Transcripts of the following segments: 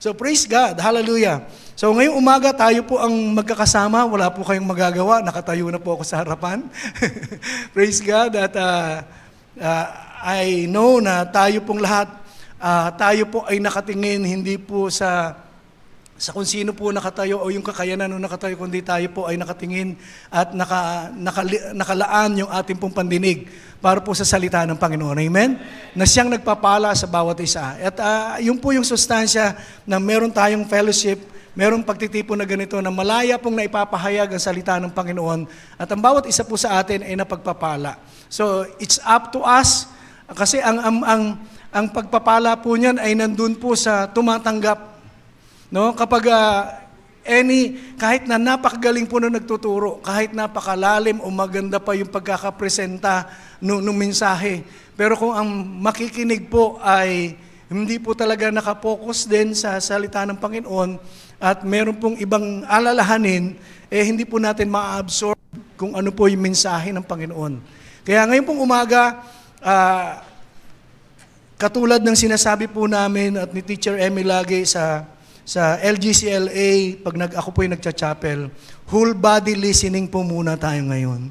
So praise God, hallelujah. So ngayong umaga tayo po ang magkakasama, wala po kayong magagawa, nakatayo na po ako sa harapan. Praise God at I know na tayo pong lahat, tayo po ay nakatingin hindi po sa kung sino po nakatayo o yung kakayanan ng nakatayo, kundi tayo po ay nakatingin at nakalaan yung ating pong pandinig para po sa salita ng Panginoon. Amen? Na siyang nagpapala sa bawat isa. At yun po yung sustansya na meron tayong fellowship, merong pagtitipon na ganito na malaya pong naipapahayag ang salita ng Panginoon at ang bawat isa po sa atin ay napagpapala. So, it's up to us kasi ang pagpapala po niyan ay nandun po sa tumatanggap. No, kapag kahit na napakagaling po na nagtuturo, kahit napakalalim o maganda pa yung pagkakapresenta ng mensahe, pero kung ang makikinig po ay hindi po talaga nakapokus din sa salita ng Panginoon at meron pong ibang alalahanin, hindi po natin ma-absorb kung ano po yung mensahe ng Panginoon. Kaya ngayon pong umaga, katulad ng sinasabi po namin at ni Teacher Emmy lagi sa LGCLA, pag ako po yung nagcha-chapel, whole body listening po muna tayo ngayon.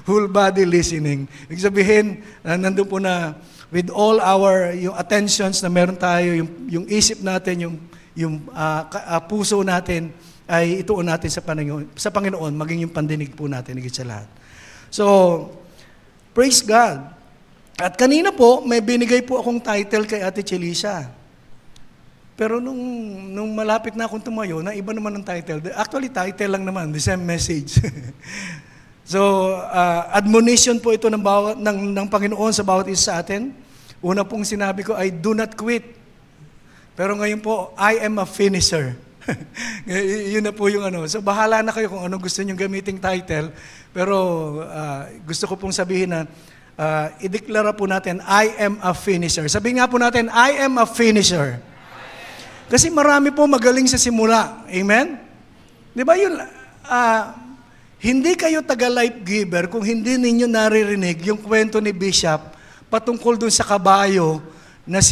Whole body listening. Ibig sabihin, nandun po na with all yung attentions na meron tayo, yung isip natin, yung puso natin, ay ituon natin sa Panginoon, maging yung pandinig po natin, higit sa lahat. So, praise God. At kanina po, may binigay po akong title kay Ate Chelisa. Pero nung malapit na akong tumayo, na iba naman ang title. Actually, title lang naman, the same message. So, admonition po ito ng Panginoon sa bawat isa sa atin. Una pong sinabi ko ay, do not quit. Pero ngayon po, I am a finisher. Yun na po yung ano. So, bahala na kayo kung ano gusto nyong gamiting title. Pero gusto ko pong sabihin na, ideklara po natin, I am a finisher. Sabihin nga po natin, I am a finisher. Kasi marami po magaling sa simula. Amen? Di ba yun? Hindi kayo taga-life giver kung hindi ninyo naririnig yung kwento ni Bishop patungkol dun sa kabayo na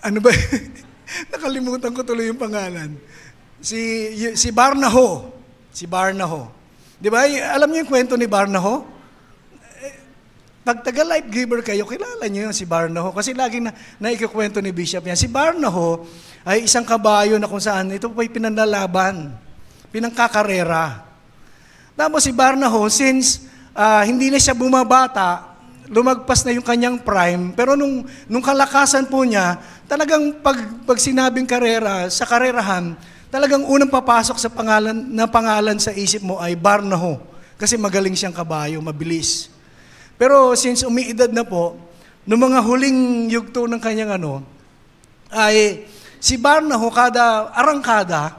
ano ba? Nakalimutan ko tuloy yung pangalan. Si Barnaho. Si Barnaho. Di ba? Alam niyo yung kwento ni Barnaho? Pag taga-life giver kayo, kilala niyo si Barnaho. Kasi laging naikikwento ni Bishop yan. Si Barnaho ay isang kabayo na kung saan ito po ay pinanlalaban, pinangkakarera. Tapos si Barnaho, since hindi na siya bumabata, lumagpas na yung kanyang prime, pero nung kalakasan po niya, talagang pag sinabing karera, sa karerahan, talagang unang papasok sa pangalan sa isip mo ay Barnaho. Kasi magaling siyang kabayo, mabilis. Pero since umiidad na po, noong mga huling yugto ng kanyang ay si Barnaho kada arangkada,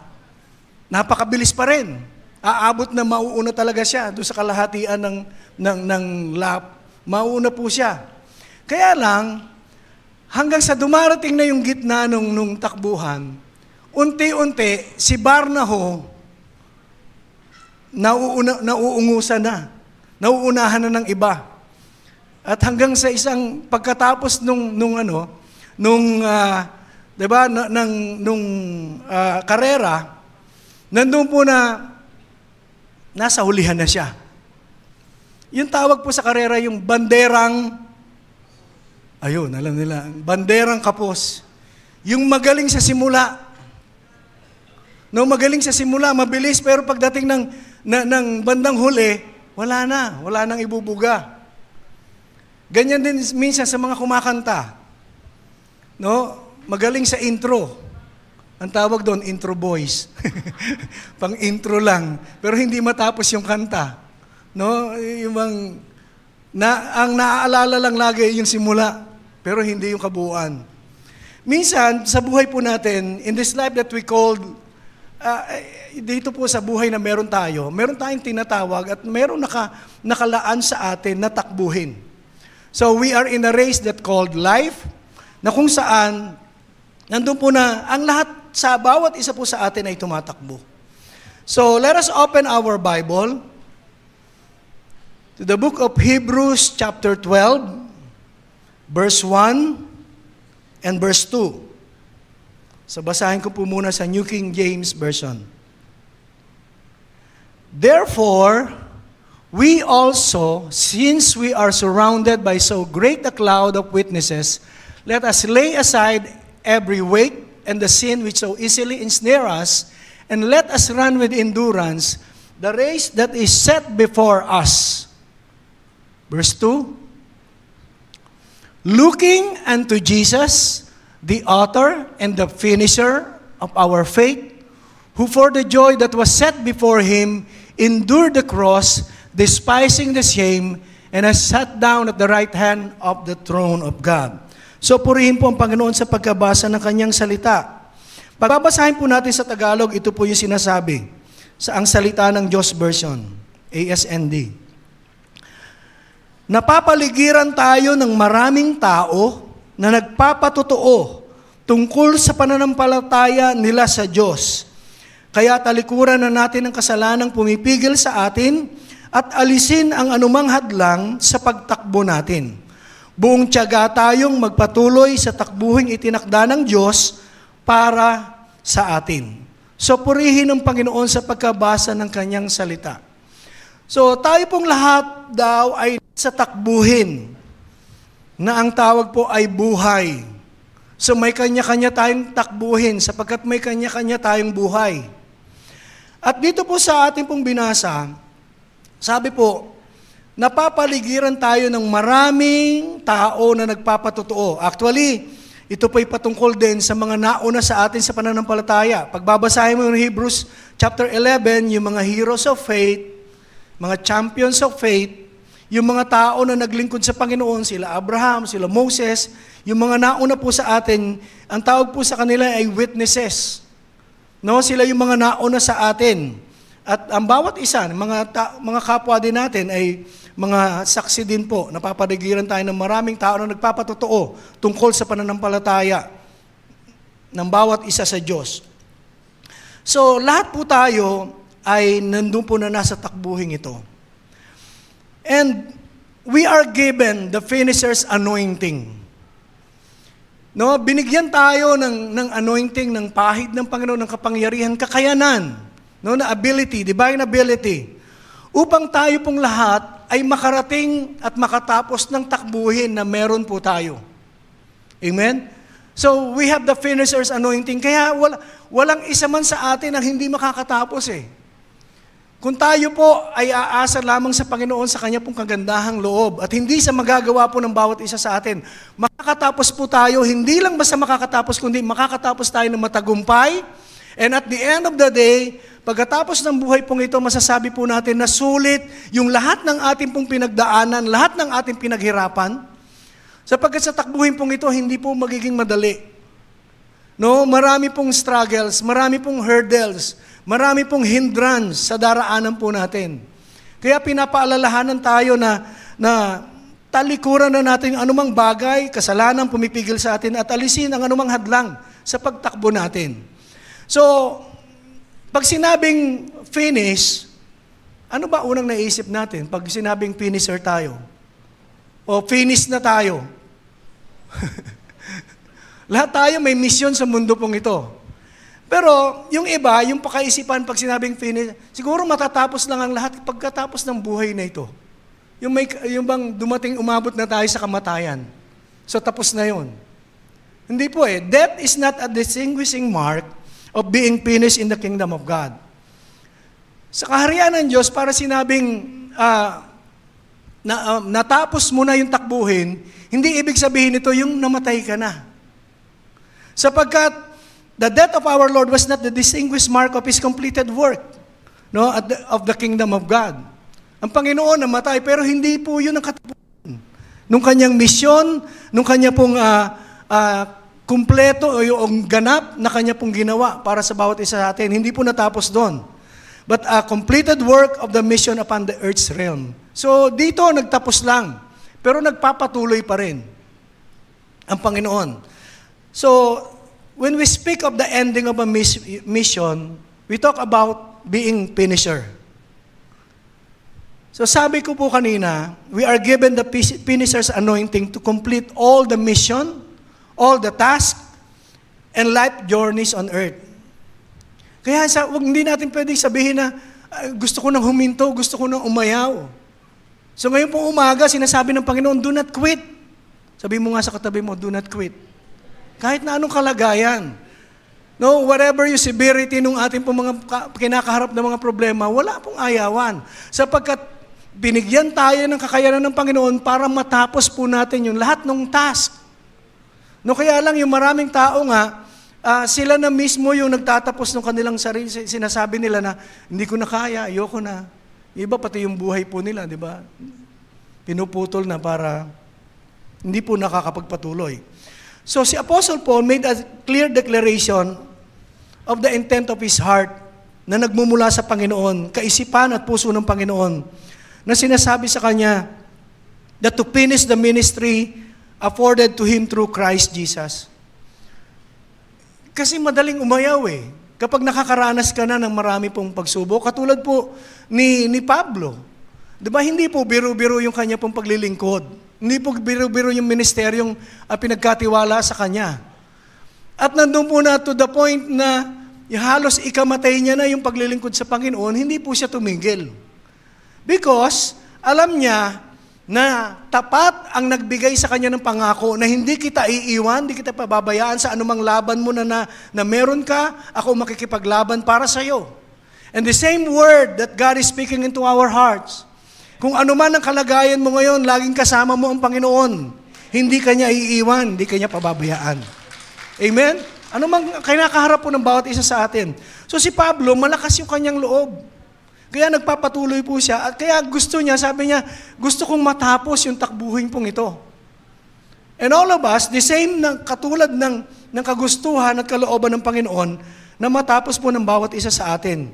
napakabilis pa rin. Aabot na mauuna talaga siya doon sa kalahatian ng lap. Mauuna po siya. Kaya lang, hanggang sa dumarating na yung gitna nung takbuhan, unti-unti si Barnaho nauungusan na. Nauunahan na ng iba. At hanggang sa isang pagkatapos diba, karera, nandun po na nasa hulihan na siya. Yung tawag po sa karera, yung banderang, ayun, alam nila, banderang kapos. Yung magaling sa simula. No, magaling sa simula, mabilis, pero pagdating ng bandang huli, wala nang ibubuga. Ganyan din minsan sa mga kumakanta. No? Magaling sa intro. Ang tawag doon, intro boys. Pang-intro lang. Pero hindi matapos yung kanta. No? Ang naaalala lang lagi yung simula, pero hindi yung kabuuan. Minsan, sa buhay po natin, in this life that we called, dito po sa buhay na meron tayong tinatawag at meron nakalaan sa atin na takbuhin. So we are in a race that called life, na kung saan, nandun po na, ang lahat sa bawat isa po sa atin ay tumatakbo. So let us open our Bible to the book of Hebrews chapter 12, verse 1 and verse 2. So basahin ko po muna sa New King James Version. Therefore, we also, since we are surrounded by so great a cloud of witnesses, let us lay aside every weight and the sin which so easily ensnare us, and let us run with endurance the race that is set before us. Verse 2. Looking unto Jesus, the author and the finisher of our faith, who for the joy that was set before him endured the cross, despising the shame, and has sat down at the right hand of the throne of God. So purihin po ang Panginoon sa pagkabasa ng kanyang salita. Pagbabasahin po natin sa Tagalog, ito po yung sinasabi sa ang salita ng Diyos Version, ASND. Napapaligiran tayo ng maraming tao na nagpapatotoo tungkol sa pananampalataya nila sa Diyos. Kaya talikuran na natin ang kasalanang pumipigil sa atin at alisin ang anumang hadlang sa pagtakbo natin. Buong tiyaga tayong magpatuloy sa takbuhing itinakda ng Diyos para sa atin. So purihin ang Panginoon sa pagkabasa ng kanyang salita. So tayo pong lahat daw ay sa takbuhin na ang tawag po ay buhay. So may kanya-kanya tayong takbuhin sapagkat may kanya-kanya tayong buhay. At dito po sa ating pong binasa, sabi po, napapaligiran tayo ng maraming tao na nagpapatotoo. Actually, ito po'y patungkol din sa mga nauna sa atin sa pananampalataya. Pagbabasahin mo yung Hebrews chapter 11, yung mga heroes of faith, mga champions of faith, yung mga tao na naglingkod sa Panginoon, sila Abraham, sila Moses, yung mga nauna po sa atin, ang tawag po sa kanila ay witnesses. No, sila yung mga nauna sa atin. At ang bawat isa, mga kapwa din natin ay mga saksi din po. Napapaligiran tayo ng maraming tao na nagpapatotoo tungkol sa pananampalataya ng bawat isa sa Diyos. So, lahat po tayo ay nandun po na nasa takbuhin ito. And we are given the finisher's anointing. No, binigyan tayo ng anointing, ng pahid ng Panginoon, ng kapangyarihan, kakayanan, no, na ability, divine ability, upang tayo pong lahat ay makarating at makatapos ng takbuhin na meron po tayo. Amen? So, we have the finisher's anointing. Kaya walang isa man sa atin ang hindi makakatapos eh. Kung tayo po ay aasa lamang sa Panginoon sa Kanya pong kagandahang loob at hindi sa magagawa po ng bawat isa sa atin, makakatapos po tayo, hindi lang basta makakatapos, kundi makakatapos tayo ng matagumpay. And at the end of the day, pagkatapos ng buhay pong ito, masasabi po natin na sulit yung lahat ng ating pong pinagdaanan, lahat ng ating pinaghirapan. Sapagkat sa takbuhin pong ito, hindi po magiging madali. No, marami pong struggles, marami pong hurdles, marami pong hindrance sa daraanan po natin. Kaya pinapaalalahanan tayo na talikuran na natin anumang bagay, kasalanan pumipigil sa atin at alisin ang anumang hadlang sa pagtakbo natin. So, pag sinabing finish, ano ba unang naisip natin pag sinabing finisher tayo? O finish na tayo? Lahat tayo may misyon sa mundo pong ito. Pero yung iba, yung pakaisipan pag sinabing finish, siguro matatapos lang ang lahat pagkatapos ng buhay na ito. Yung bang dumating umabot na tayo sa kamatayan. So tapos na yun. Hindi po eh. Death is not a distinguishing mark of being finished in the kingdom of God. Sa kaharian ng Diyos, para sinabing natapos mo na yung takbuhin, hindi ibig sabihin ito yung namatay ka na. Sapagkat the death of our Lord was not the distinguished mark of His completed work, no, of the kingdom of God. Ang Panginoon namatay, pero hindi po yun ang katapusan. Nung kanyang misyon, nung kanya pong kumpleto o yung ganap na kanya pong ginawa para sa bawat isa sa atin, hindi po natapos doon. But a completed work of the mission upon the earth's realm. So dito, nagtapos lang, pero nagpapatuloy pa rin ang Panginoon. So, when we speak of the ending of a mission, we talk about being finisher. So sabi ko po kanina, we are given the finisher's anointing to complete all the mission, all the tasks and life journeys on earth. Kaya hindi natin pwedeng sabihin na gusto ko nang huminto, gusto ko nang umayaw. So ngayon pong umaga, sinasabi ng Panginoon, do not quit. Sabi mo nga sa katabi mo, do not quit. Kahit na anong kalagayan. No, whatever yung severity ng ating pong mga kinakaharap na mga problema, wala pong ayawan. Sapagkat binigyan tayo ng kakayanan ng Panginoon para matapos po natin yung lahat ng task. No, kaya lang yung maraming tao nga, sila na mismo yung nagtatapos ng kanilang sarili. Sinasabi nila na, hindi ko na kaya, ayoko na. Iba pati yung buhay po nila, di ba? Pinuputol na para hindi po nakakapagpatuloy. So si Apostle Paul made a clear declaration of the intent of his heart na nagmumula sa Panginoon, kaisipan at puso ng Panginoon, na sinasabi sa kanya that to finish the ministry afforded to him through Christ Jesus. Kasi madaling umayaw eh. Kapag nakakaranas ka na ng marami pong pagsubok, katulad po ni Pablo. Diba, hindi po biro-biro yung kanya pong paglilingkod. Hindi po biro-biro yung ministeryong pinagkatiwala sa kanya. At nandun po na to the point na halos ikamatay niya na yung paglilingkod sa Panginoon, hindi po siya tumigil. Because alam niya na tapat ang nagbigay sa kanya ng pangako na hindi kita iiwan, hindi kita pababayaan sa anumang laban mo na meron ka, ako makikipaglaban para sa iyo. And the same word that God is speaking into our hearts, kung ano man ang kalagayan mo ngayon, laging kasama mo ang Panginoon. Hindi kanya iiwan, hindi kanya pababayaan. Amen? Ano mang kinakaharap po ng bawat isa sa atin. So si Pablo, malakas yung kanyang loob. Kaya nagpapatuloy po siya. At kaya gusto niya, sabi niya, gusto kong matapos yung takbuhin pong ito. And all of us, the same katulad ng kagustuhan at kalooban ng Panginoon na matapos po ng bawat isa sa atin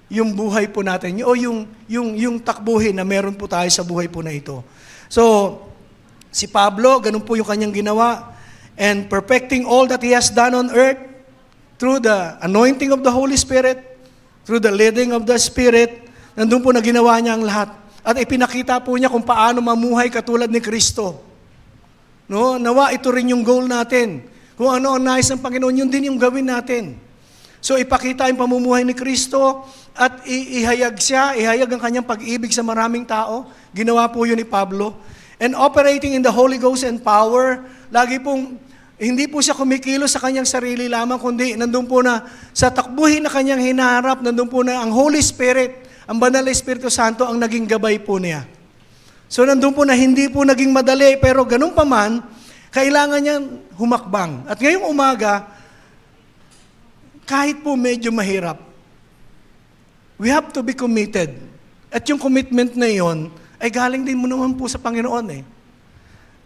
yung buhay po natin, o yung takbuhin na meron po tayo sa buhay po na ito. So, si Pablo, ganun po yung kanyang ginawa, and perfecting all that he has done on earth through the anointing of the Holy Spirit, through the leading of the Spirit, nandun po na ginawa niya ang lahat. At ipinakita po niya kung paano mamuhay katulad ni Kristo. No? Nawa, ito rin yung goal natin. Kung ano ang nais ng Panginoon, yun din yung gawin natin. So ipakita yung pamumuhay ni Kristo at ihayag ang kanyang pag-ibig sa maraming tao. Ginawa po yun ni Pablo. And operating in the Holy Ghost and power, lagi pong, hindi po siya kumikilos sa kanyang sarili lamang, kundi nandun po na sa takbuhin na kanyang hinaharap, nandun po na ang Holy Spirit, ang Banal na Espiritu Santo ang naging gabay po niya. So nandun po na hindi po naging madali, pero ganun pa man, kailangan niya humakbang. At ngayong umaga, kahit po medyo mahirap, we have to be committed. At yung commitment na yon ay galing din mo naman po sa Panginoon eh.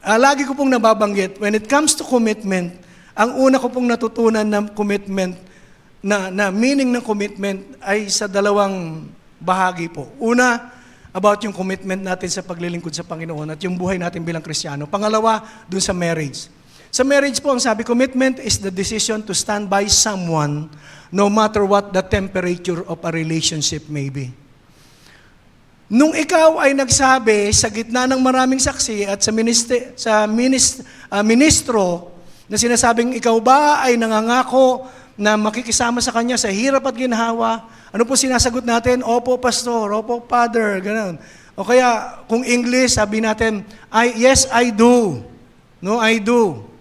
Lagi ko pong nababanggit, when it comes to commitment, ang una ko pong natutunan ng commitment, na meaning ng commitment ay sa dalawang bahagi po. Una, about yung commitment natin sa paglilingkod sa Panginoon at yung buhay natin bilang Kristiyano. Pangalawa, dun sa marriage. Sa marriage po, ang sabi, commitment is the decision to stand by someone no matter what the temperature of a relationship may be. Nung ikaw ay nagsabi sa gitna ng maraming saksi at sa ministro na sinasabing ikaw ba ay nangangako na makikisama sa kanya sa hirap at ginhawa, ano po sinasagot natin? Opo, pastor. Opo, father. Ganun. O kaya, kung English, sabi natin, yes, I do. No, I do.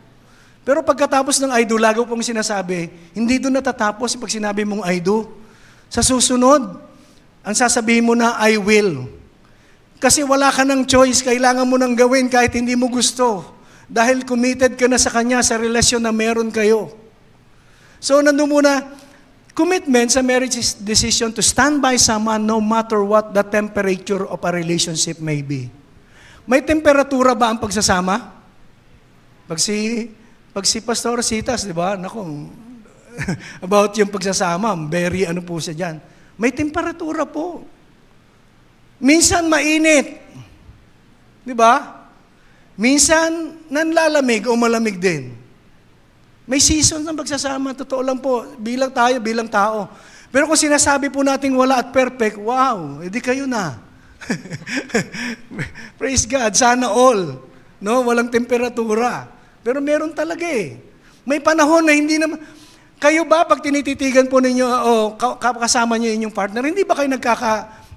Pero pagkatapos ng I do, lagi pong sinasabi, hindi doon natatapos pag sinabi mong I do. Sa susunod, ang sasabihin mo na I will. Kasi wala ka ng choice, kailangan mo nang gawin kahit hindi mo gusto. Dahil committed ka na sa Kanya sa relasyon na meron kayo. So nandun muna, commitment sa marriage is decision to stand by someone no matter what the temperature of a relationship may be. May temperatura ba ang pagsasama? Pag si Pastor Citas, di ba? Naku, about yung pagsasama, very ano po siya dyan. May temperatura po. Minsan mainit. Di ba? Minsan nanlalamig o malamig din. May season ng pagsasama, totoo lang po, bilang tayo, bilang tao. Pero kung sinasabi po natin wala at perfect, wow, edi kayo na. Praise God, sana all. No, walang temperatura. Pero meron talaga eh. May panahon na hindi naman... Kayo ba, pag tinititigan po ninyo, kasama niyo inyong partner, hindi ba kayo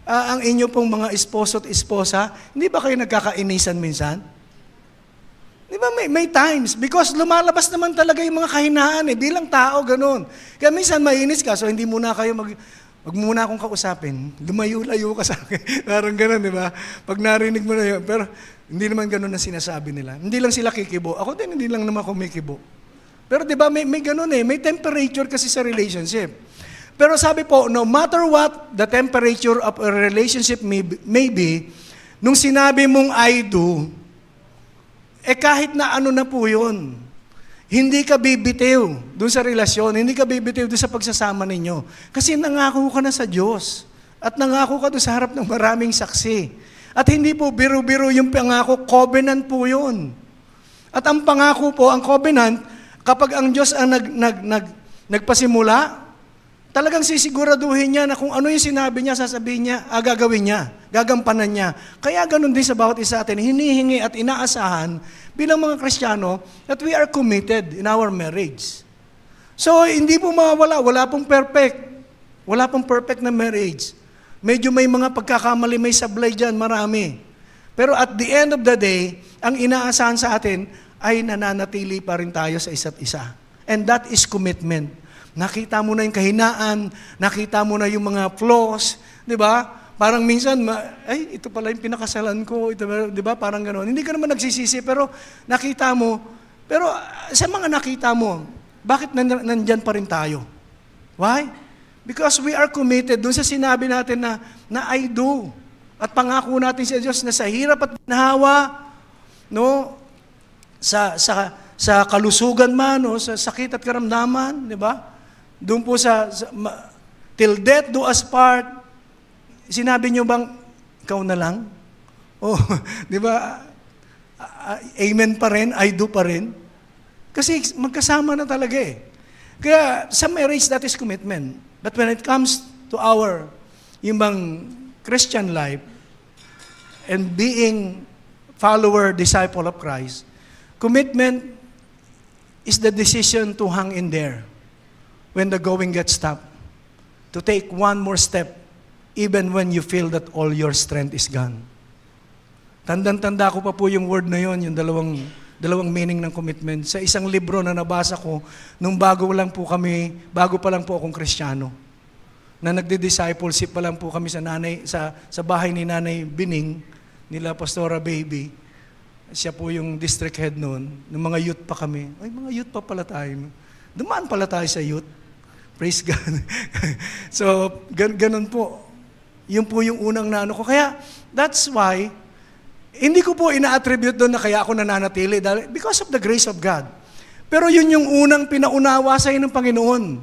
ang inyo pong mga esposo at esposa, hindi ba kayo nagkakainisan minsan? Di ba may times? Because lumalabas naman talaga yung mga kahinaan eh. Bilang tao, ganun. Kaya minsan mainis ka, so hindi muna kayo wag muna akong kausapin. Lumayo-layo ka sa akin. Parang ganun, di ba? Pag narinig mo na yun. Pero hindi naman ganun na sinasabi nila. Hindi lang sila kikibo. Ako din, hindi lang naman kumikibo. Pero di ba, may ganun eh. May temperature kasi sa relationship. Pero sabi po, no matter what the temperature of a relationship may be, nung sinabi mong I do, kahit na ano na po yun, hindi ka bibitiw doon sa relasyon, hindi ka bibitiw doon sa pagsasama ninyo. Kasi nangako ka na sa Diyos. At nangako ka doon sa harap ng maraming saksi. At hindi po biro-biro yung pangako, covenant po yun. At ang pangako po, ang covenant, kapag ang Diyos ang nagpasimula, talagang sisiguraduhin niya na kung ano yung sinabi niya, sasabihin niya, gagawin niya, gagampanan niya. Kaya ganun din sa bawat isa atin, hinihingi at inaasahan bilang mga Kristiyano that we are committed in our marriage. So, hindi po mawawala, wala pong perfect. Wala pong perfect na marriage. Medyo may mga pagkakamali, may sablay dyan, marami. Pero at the end of the day, ang inaasahan sa atin ay nananatili pa rin tayo sa isa't isa. And that is commitment. Nakita mo na yung kahinaan, nakita mo na yung mga flaws, di ba? Parang minsan, ito pala yung pinakasalan ko, ito, di ba? Parang gano'n. Hindi ka naman nagsisisi, pero nakita mo. Pero sa mga nakita mo, bakit nandyan pa rin tayo? Why? Because we are committed dun sa sinabi natin na I do. At pangako natin sa Diyos na sa hirap at ginhawa, no? Sa kalusugan man, no? Sa sakit at karamdaman, di ba? Doon po till death do us part, sinabi nyo bang, ikaw na lang? Oh, di ba? Amen pa rin, I do pa rin. Kasi magkasama na talaga eh. Kaya sa marriage, that is commitment. But when it comes to yung bang Christian life, and being follower, disciple of Christ, commitment is the decision to hang in there when the going gets tough, to take one more step, even when you feel that all your strength is gone. Tandang-tanda ko pa po yung word na yon, yung dalawang meaning ng commitment. Sa isang libro na nabasa ko, nung bago pa lang po akong Kristiyano, na nagdi-discipleship pa lang po kami sa bahay ni Nanay Bining, nila Pastora Baby. Siya po yung district head noon, ng mga youth pa kami. Ay, mga youth pa pala tayo. Dumaan pala tayo sa youth. Praise God. So, ganun po. Yun po yung unang naano ko. Kaya, that's why, hindi ko po ina-attribute doon na kaya ako nananatili. Because of the grace of God. Pero yun yung unang pinaunawa sa ng Panginoon.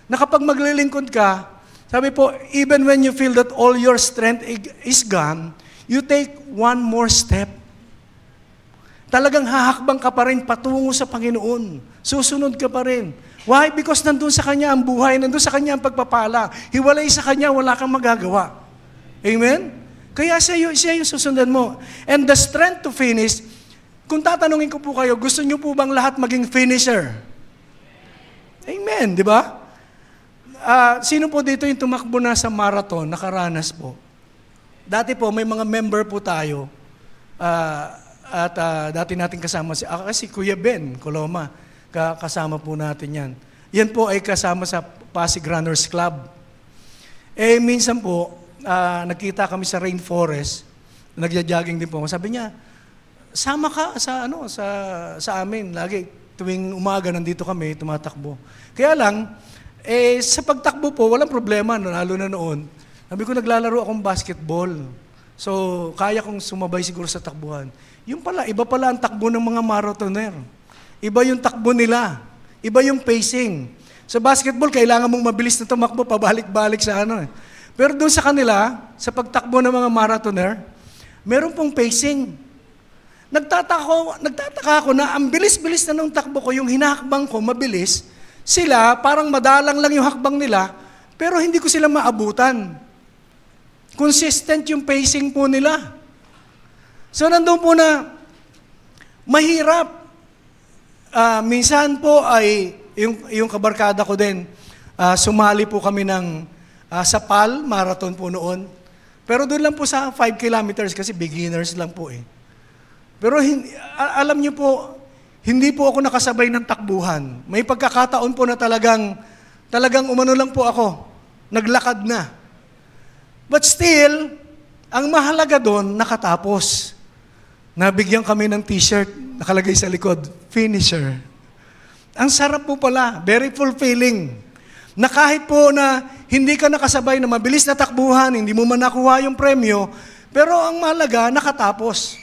Na kapag maglilingkod ka, sabi po, even when you feel that all your strength is gone, you take one more step. Talagang hahakbang ka pa rin patungo sa Panginoon. Susunod ka pa rin. Why? Because nandun sa Kanya ang buhay, nandun sa Kanya ang pagpapala. Hiwalay sa Kanya, wala kang magagawa. Amen? Kaya siya yung susundan mo. And the strength to finish, kung tatanungin ko po kayo, gusto niyo po bang lahat maging finisher? Amen, di ba? Sino po dito yung tumakbo na sa marathon, nakaranas po? Dati po, may mga member po tayo, at dati natin kasama si Kuya Ben Coloma, kasama po natin yan. Yan po ay kasama sa Pasig Runners Club. Minsan po, nagkita kami sa rainforest, nagja-jogging din po. Sabi niya, sama ka sa amin. Lagi, tuwing umaga, nandito kami, tumatakbo. Kaya lang, sa pagtakbo po, walang problema, lalo na noon. Sabi ko, naglalaro akong basketball. So, kaya kong sumabay siguro sa takbuhan. Yung pala, iba pala ang takbo ng mga marathoner. Iba yung takbo nila. Iba yung pacing. Sa basketball, kailangan mong mabilis na tumakbo, pabalik-balik sa Pero doon sa kanila, sa pagtakbo ng mga marathoner, meron pong pacing. Nagtataka ako na ang bilis-bilis na nung takbo ko, yung hinahakbang ko, mabilis, sila, parang madalang lang yung hakbang nila, pero hindi ko sila maabutan. Consistent yung pacing po nila. So, nandun po na mahirap Minsan po ay, yung kabarkada ko din, sumali po kami sa PAL, marathon po noon. Pero doon lang po sa 5 kilometers kasi beginners lang po eh. Pero alam niyo po, hindi po ako nakasabay ng takbuhan. May pagkakataon po na talagang umano lang po ako. Naglakad na. But still, ang mahalaga doon, nakatapos. Nabigyan kami ng t-shirt, nakalagay sa likod, finisher. Ang sarap po pala, very fulfilling. Na kahit po na hindi ka nakasabay na mabilis na takbuhan, hindi mo man nakuha yung premyo, pero ang mahalaga, nakatapos.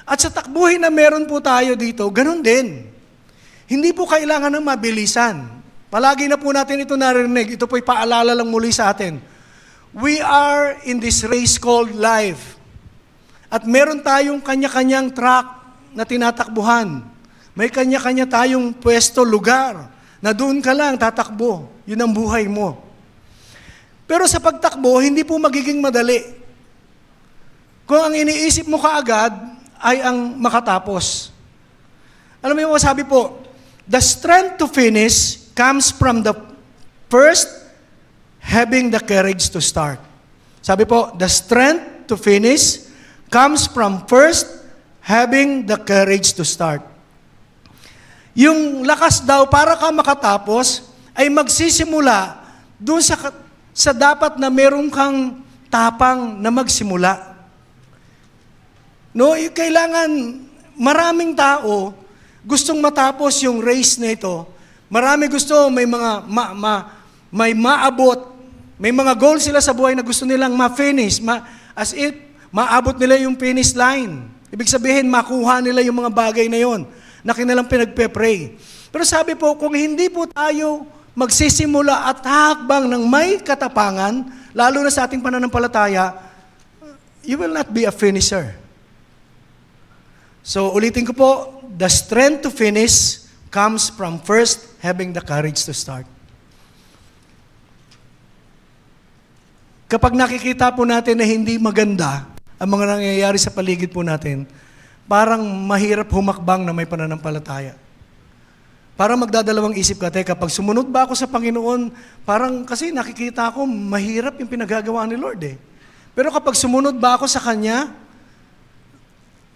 At sa takbuhin na meron po tayo dito, ganun din. Hindi po kailangan ng mabilisan. Palagi na po natin ito narinig. Ito po'y paalala lang muli sa atin. We are in this race called life. At meron tayong kanya-kanyang track na tinatakbuhan. May kanya-kanya tayong pwesto, lugar, na doon ka lang tatakbo. Yun ang buhay mo. Pero sa pagtakbo, hindi po magiging madali. Kung ang iniisip mo kaagad ay ang makatapos. Alam mo yung sabi po, the strength to finish comes from the first having the courage to start. Sabi po, the strength to finish comes from first having the courage to start. Yung lakas daw para ka makatapos ay magsisimula doon sa dapat na meron kang tapang na magsimula. No, kailangan maraming tao gustong matapos yung race na ito. Marami gusto, may mga may maabot, may mga goal sila sa buhay na gusto nilang ma-finish, as if maabot nila yung finish line. Ibig sabihin, makuha nila yung mga bagay na yon na kanilang pinagpe-pray. Pero sabi po, kung hindi po tayo magsisimula at hakbang ng may katapangan, lalo na sa ating pananampalataya, you will not be a finisher. So, ulitin ko po, the strength to finish comes from first having the courage to start. Kapag nakikita po natin na hindi maganda ang mga nangyayari sa paligid po natin, parang mahirap humakbang na may pananampalataya. Parang magdadalawang isip ka, teka, pag sumunod ba ako sa Panginoon, parang kasi nakikita ko, mahirap yung pinagagawa ni Lord eh. Pero kapag sumunod ba ako sa Kanya,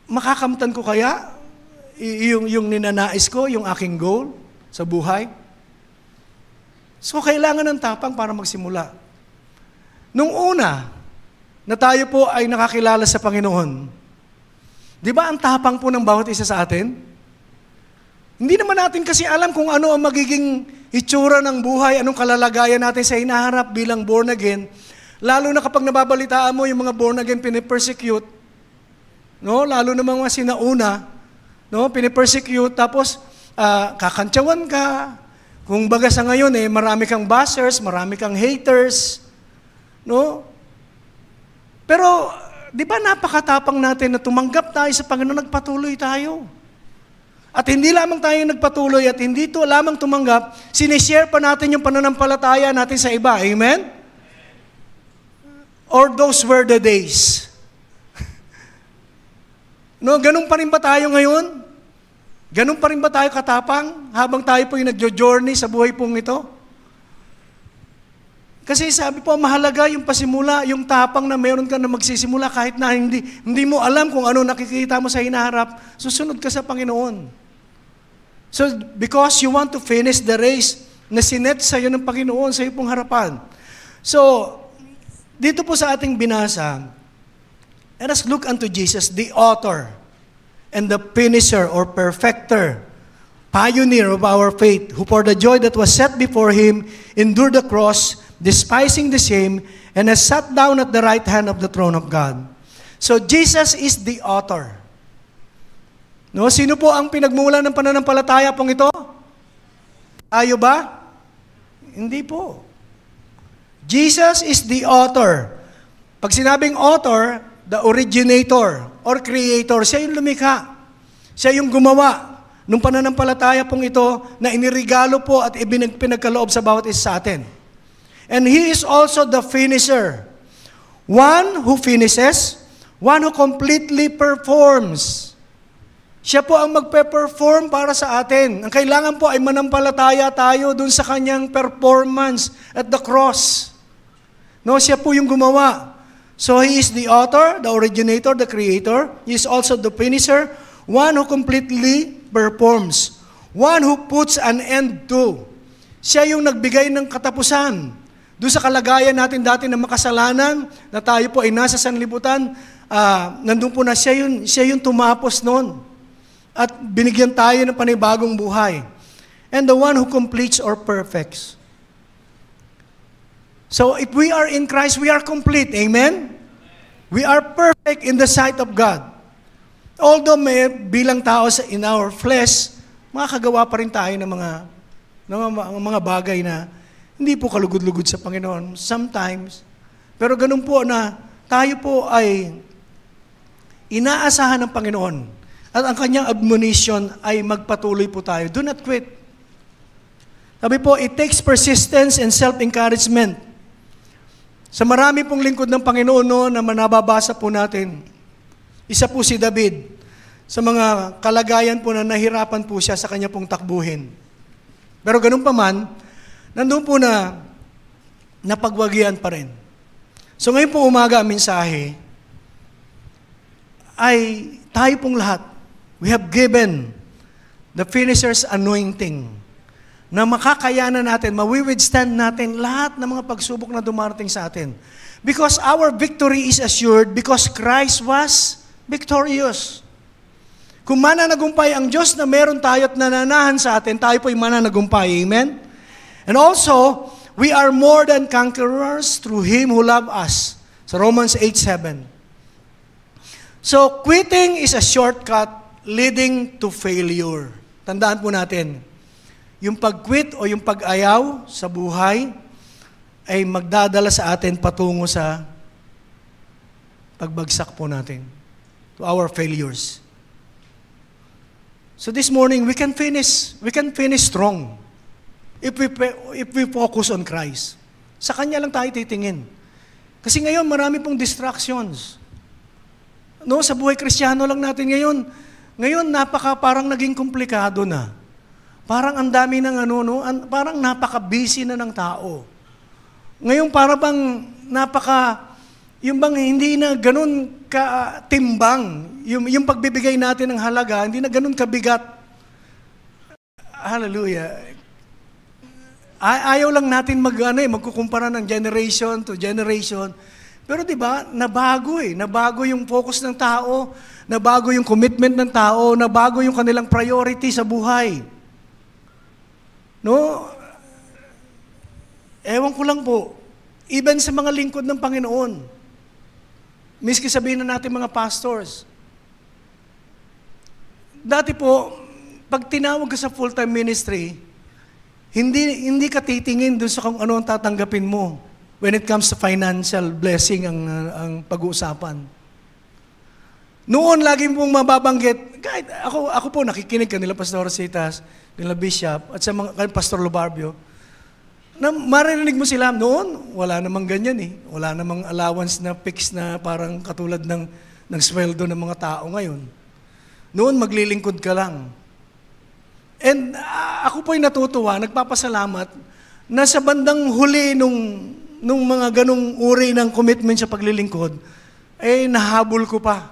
makakamtan ko kaya yung ninanais ko, yung aking goal sa buhay? So, kailangan ng tapang para magsimula. Nung una, na tayo po ay nakakilala sa Panginoon, di ba ang tapang po ng bawat isa sa atin? Hindi naman natin kasi alam kung ano ang magiging itsura ng buhay, anong kalalagayan natin sa hinaharap bilang born again. Lalo na kapag nababalitaan mo yung mga born again pinipersecute, no? Lalo na mga sinauna, no? Pinipersecute, tapos kakantsawan ka. Kung baga sa ngayon, marami kang bashers, marami kang haters, no? Pero, di ba napakatapang natin na tumanggap tayo sa Panginoon, nagpatuloy tayo. At hindi lamang tayo nagpatuloy at hindi to lamang tumanggap, sinishare pa natin yung pananampalataya natin sa iba. Amen? Or those were the days. No, ganun pa rin ba tayo ngayon? Ganun pa rin ba tayo katapang habang tayo po yung nagjo-journey sa buhay pong ito? Kasi sabi po, mahalaga yung pasimula, yung tapang na meron ka na magsisimula kahit na hindi mo alam kung ano nakikita mo sa hinaharap, susunod ka sa Panginoon. So, because you want to finish the race na sinet sa iyo ng Panginoon sa iyo pong harapan. So, dito po sa ating binasa, let us look unto Jesus, the author and the finisher or perfecter, pioneer of our faith, who for the joy that was set before Him endured the cross, despising the shame, and has sat down at the right hand of the throne of God. So Jesus is the author. No, sino po ang pinagmulan ng pananampalataya pong ito? Tayo ba? Hindi po. Jesus is the author. Pag sinabing author, the originator or creator, siya yung lumikha. Siya yung gumawa ng pananampalataya pong ito na inirigalo po at pinagkaloob sa bawat isa sa atin. And He is also the finisher. One who finishes, one who completely performs. Siya po ang magpe-perform para sa atin. Ang kailangan po ay manampalataya tayo dun sa kanyang performance at the cross. No, siya po yung gumawa. So He is the author, the originator, the creator. He is also the finisher, one who completely performs, one who puts an end to. Siya yung nagbigay ng katapusan. Doon sa kalagayan natin dati na makasalanan, na tayo po ay nasa sanlibutan, nandun po na siya yung tumapos noon. At binigyan tayo ng panibagong buhay. And the one who completes or perfects. So if we are in Christ, we are complete. Amen? We are perfect in the sight of God. Although may bilang tao in our flesh, makakagawa pa rin tayo ng mga bagay na hindi po kalugod-lugod sa Panginoon. Sometimes. Pero ganun po na tayo po ay inaasahan ng Panginoon. At ang kanyang admonition ay magpatuloy po tayo. Do not quit. Sabi po, it takes persistence and self-encouragement. Sa marami pong lingkod ng Panginoon noon na manababasa po natin, isa po si David. Sa mga kalagayan po na nahirapan po siya sa kanya pong takbuhin. Pero ganun pa man, nandun po na napagwagian pa rin. So ngayon po umaga ang mensahe ay tayo pong lahat, we have given the finisher's anointing na makakayanan natin, mawi-withstand natin lahat ng mga pagsubok na dumarating sa atin. Because our victory is assured because Christ was victorious. Kung mananagumpay ang Diyos na meron tayo at nananahan sa atin, tayo po'y mananagumpay. Amen? And also, we are more than conquerors through Him who loved us. Sa Romans 8:7. So, quitting is a shortcut leading to failure. Tandaan po natin, yung pag-quit o yung pag-ayaw sa buhay ay magdadala sa atin patungo sa pagbagsak po natin, to our failures. So this morning, we can finish strong if we focus on Christ. Sa Kanya lang tayo titingin. Kasi ngayon, marami pong distractions. No, sa buhay Kristiyano lang natin ngayon. Ngayon, parang naging komplikado na. Parang ang dami ng parang napaka-busy na ng tao. Ngayon, parang yung bang hindi na ganun ka-timbang, yung pagbibigay natin ng halaga, hindi na ganun kabigat. Hallelujah. Ayaw lang natin magkukumpara ng generation to generation. Pero di ba, nabago yung focus ng tao, nabago yung commitment ng tao, nabago yung kanilang priority sa buhay. No? Ewan ko lang po, even sa mga lingkod ng Panginoon, miski sabihin na natin mga pastors, dati po, pag tinawag ka sa full-time ministry, hindi ka titingin doon sa kung ano ang tatanggapin mo when it comes to financial blessing ang pag-uusapan. Noon, lagi mong mababanggit, kahit ako po nakikinig kanila Pastor Rositas, kanila Bishop, at sa mga Pastor Lobarbio, na maririnig mo sila, noon, wala namang ganyan eh. Wala namang allowance na fix na parang katulad ng sweldo ng mga tao ngayon. Noon, maglilingkod ka lang. And ako po'y natutuwa, nagpapasalamat, na sa bandang huli nung mga ganong uri ng commitment sa paglilingkod, nahabol ko pa.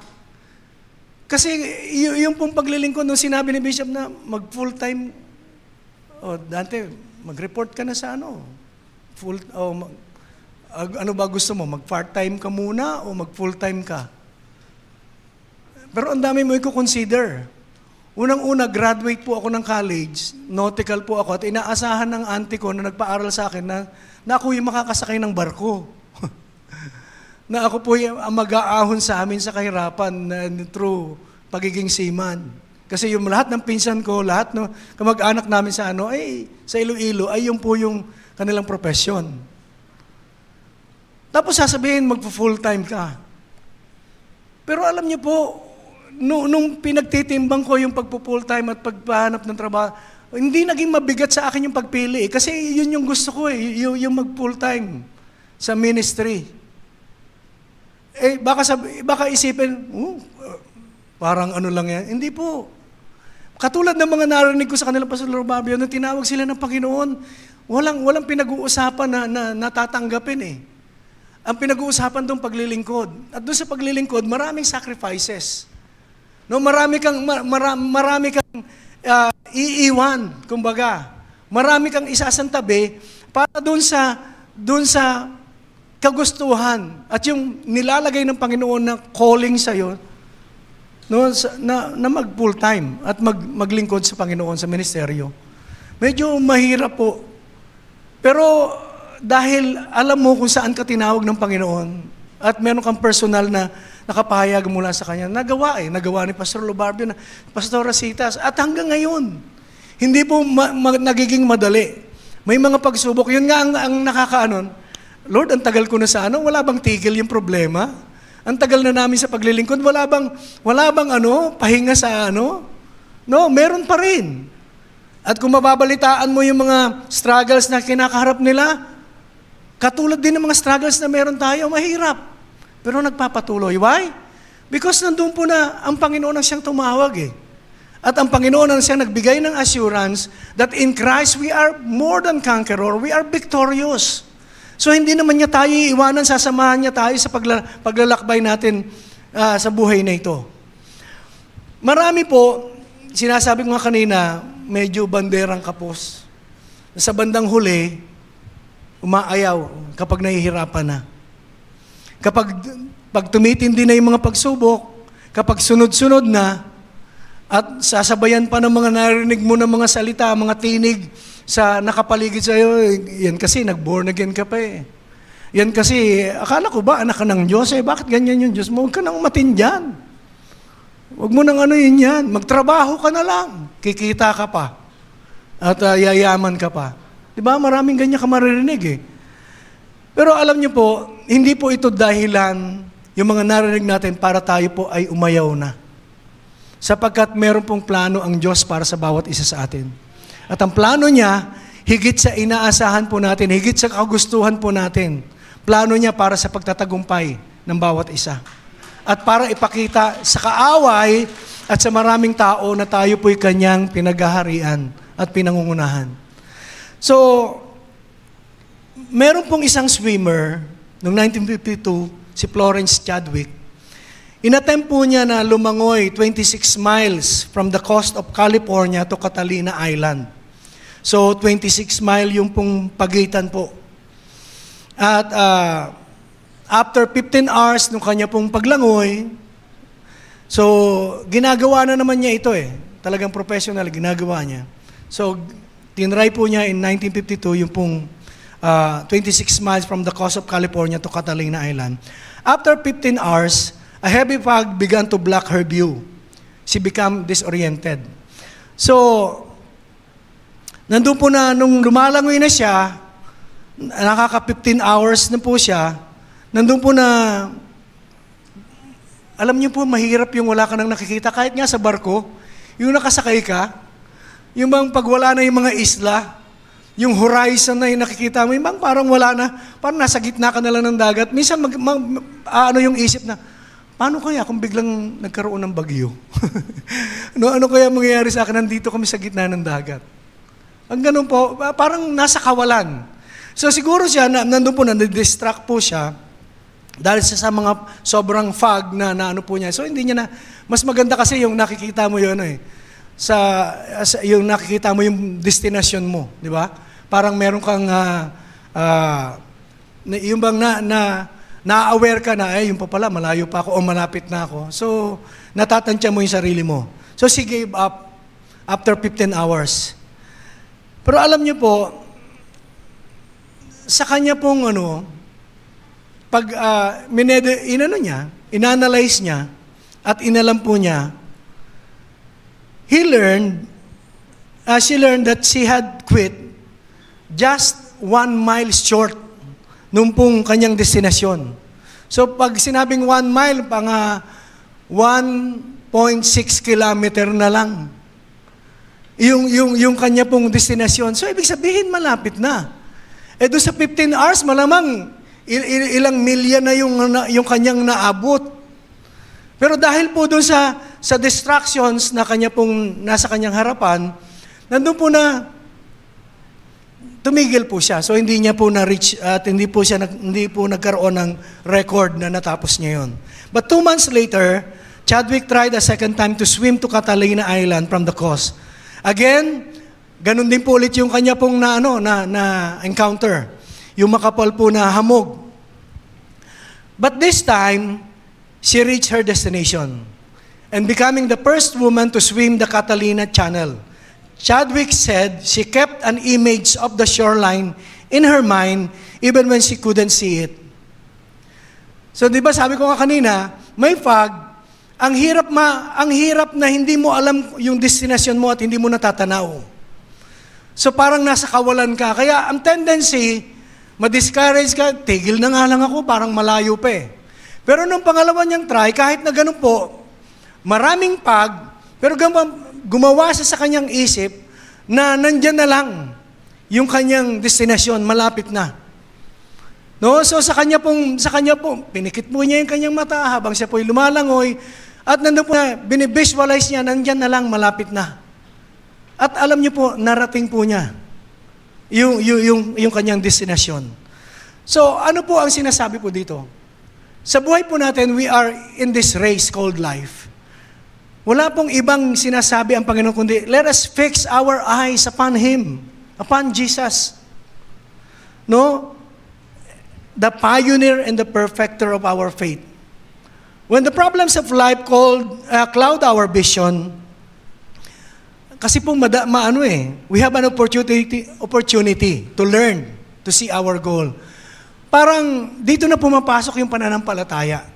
Kasi yung pong paglilingkod, nung sinabi ni Bishop na mag-full-time, dati, mag-report ka na sa ano ba gusto mo? Mag-part-time ka muna o mag-full-time ka? Pero ang dami mo i-consider. Unang-una, graduate po ako ng college, nautical po ako, at inaasahan ng auntie ko na nagpaaral sa akin na ako yung makakasakay ng barko. Na ako po yung mag-aahon sa amin sa kahirapan through pagiging seaman. Kasi yung lahat ng pinsan ko, lahat ng kamag-anak namin sa sa Iloilo, ay yung po yung kanilang profesyon. Tapos sasabihin, mag-full-time ka. Pero alam niyo po, nung pinagtitimbang ko yung pag-full-time at pagpahanap ng trabaho, hindi naging mabigat sa akin yung pagpili. Kasi yun yung gusto ko yung mag-full-time sa ministry. Baka isipin, parang ano lang yan. Hindi po. Katulad ng mga narinig ko sa kanila, Pastor Barbio, nung tinawag sila ng Panginoon, walang pinag-uusapan na natatanggapin eh. Ang pinag-uusapan doon paglilingkod. At doon sa paglilingkod, maraming sacrifices. No, marami kang iiwan, kumbaga. Marami kang isasantabi para doon sa kagustuhan at yung nilalagay ng Panginoon na calling sa iyo, no, na mag full time at maglingkod sa Panginoon sa ministeryo. Medyo mahirap po. Pero dahil alam mo kung saan ka tinawag ng Panginoon at meron kang personal na nakapahayag mula sa Kanya, nagawa ni Pastor Lobarbio, na Pastor Rasitas, at hanggang ngayon, hindi po nagiging madali. May mga pagsubok. Yun nga ang nakakaanon, Lord, ang tagal ko na sa wala bang tigil yung problema? Ang tagal na namin sa paglilingkod, wala bang pahinga sa No, meron pa rin. At kung mababalitaan mo yung mga struggles na kinakaharap nila, katulad din ng mga struggles na meron tayo, mahirap. Pero nagpapatuloy. Why? Because nandun po na ang Panginoon ang siyang tumawag eh. At ang Panginoon ang siyang nagbigay ng assurance that in Christ we are more than conqueror, we are victorious. So hindi naman niya tayo iiwanan, sasamahan niya tayo sa paglalakbay natin sa buhay na ito. Marami po, sinasabi ko nga kanina, medyo banderang kapos. Sa bandang huli, umaayaw kapag nahihirapan na. Pag tumitindi na yung mga pagsubok, kapag sunod-sunod na, at sasabayan pa ng mga narinig mo ng mga salita, mga tinig sa nakapaligid sa iyo, yan kasi nag-born again ka pa eh. Yan kasi, akala ko ba anak ka ng Diyos eh, bakit ganyan yung Diyos mo? Huwag ka nang matindyan. Huwag mo nang yun yan. Magtrabaho ka na lang. Kikita ka pa. At yayaman ka pa. Diba? Maraming ganyan ka maririnig eh. Pero alam niyo po, hindi po ito dahilan yung mga narinig natin para tayo po ay umayaw na. Sapagkat meron pong plano ang Diyos para sa bawat isa sa atin. At ang plano niya, higit sa inaasahan po natin, higit sa kagustuhan po natin, plano niya para sa pagtatagumpay ng bawat isa. At para ipakita sa kaaway at sa maraming tao na tayo po'y kanyang pinaghaharian at pinangungunahan. So, meron pong isang swimmer, noong 1952, si Florence Chadwick. Inattempt po niya na lumangoy 26 miles from the coast of California to Catalina Island. So, 26 mile yung pong pagitan po. At after 15 hours nung kanya pong paglangoy, so, ginagawa na naman niya ito eh. Talagang professional, ginagawa niya. So, tinry po niya in 1952 yung pong 26 miles from the coast of California to Catalina Island. After 15 hours, a heavy fog began to block her view. She became disoriented. So, nandun po na, nung lumalangoy na siya, nakaka 15 hours na po siya, nandun po na, alam niyo po, mahirap yung wala ka nang nakikita. Kahit nga sa barko, yung nakasakay ka, yung bang pagwala na yung mga isla, yung horizon na yung nakikita mo, yung bang parang wala na, parang nasa gitna ka na lang ng dagat. Minsan, yung isip na, paano kaya kung biglang nagkaroon ng bagyo? ano kaya mangyayari sa akin? Nandito kami sa gitna ng dagat. Ang ganun po, parang nasa kawalan. So siguro siya, nandun po, nadidistract po siya, dahil sa mga sobrang fog na ano po niya. So hindi niya na, mas maganda kasi yung nakikita mo yun eh. Yung nakikita mo yung destination mo, di ba? Parang meron kang, yung bang na-aware ka na, yung pa pala, malayo pa ako o malapit na ako. So, natatantya mo yung sarili mo. So, she gave up after 15 hours. Pero alam niyo po, sa kanya pong pag inanalyze niya, at inalam po niya, she learned that she had quit just 1 mile short nung pong kanyang destinasyon. So pag sinabing 1 mile, 1.6 kilometer na lang yung kanya pong destinasyon. So ibig sabihin, malapit na. Doon sa 15 hours, malamang ilang milya na yung kanyang naabot. Pero dahil po doon sa sa distractions na kanya pong nasa kanyang harapan, nandun po na tumigil po siya. So hindi niya po na-reach at hindi po nagkaroon ng record na natapos niya yon. But 2 months later, Chadwick tried a second time to swim to Catalina Island from the coast. Again, ganun din po ulit yung kanya pong na encounter. Yung makapal po na hamog. But this time, she reached her destination and becoming the first woman to swim the Catalina Channel. Chadwick said she kept an image of the shoreline in her mind even when she couldn't see it. So di ba sabi ko nga kanina, may fog, ang hirap na hindi mo alam yung destination mo at hindi mo natatanaw. So parang nasa kawalan ka. Kaya ang tendency, ma-discourage ka, tigil na nga lang ako, parang malayo pa eh. Pero nung pangalawa niyang try, kahit na ganun po, maraming fog, pero gumawa siya sa kanyang isip na nandyan na lang yung kanyang destinasyon, malapit na. No? So sa kanya pong, pinikit po niya yung kanyang mata habang siya po'y lumalangoy at nandun po na, binivisualize niya, nandyan na lang, malapit na. At alam niyo po, narating po niya yung kanyang destinasyon. So ano po ang sinasabi po dito? Sa buhay po natin, we are in this race called life. Wala pong ibang sinasabi ang Panginoon kundi, let us fix our eyes upon Him, upon Jesus. No? The pioneer and the perfecter of our faith. When the problems of life cloud our vision, kasi pong we have an opportunity to learn, to see our goal. Parang dito na pumapasok yung pananampalataya.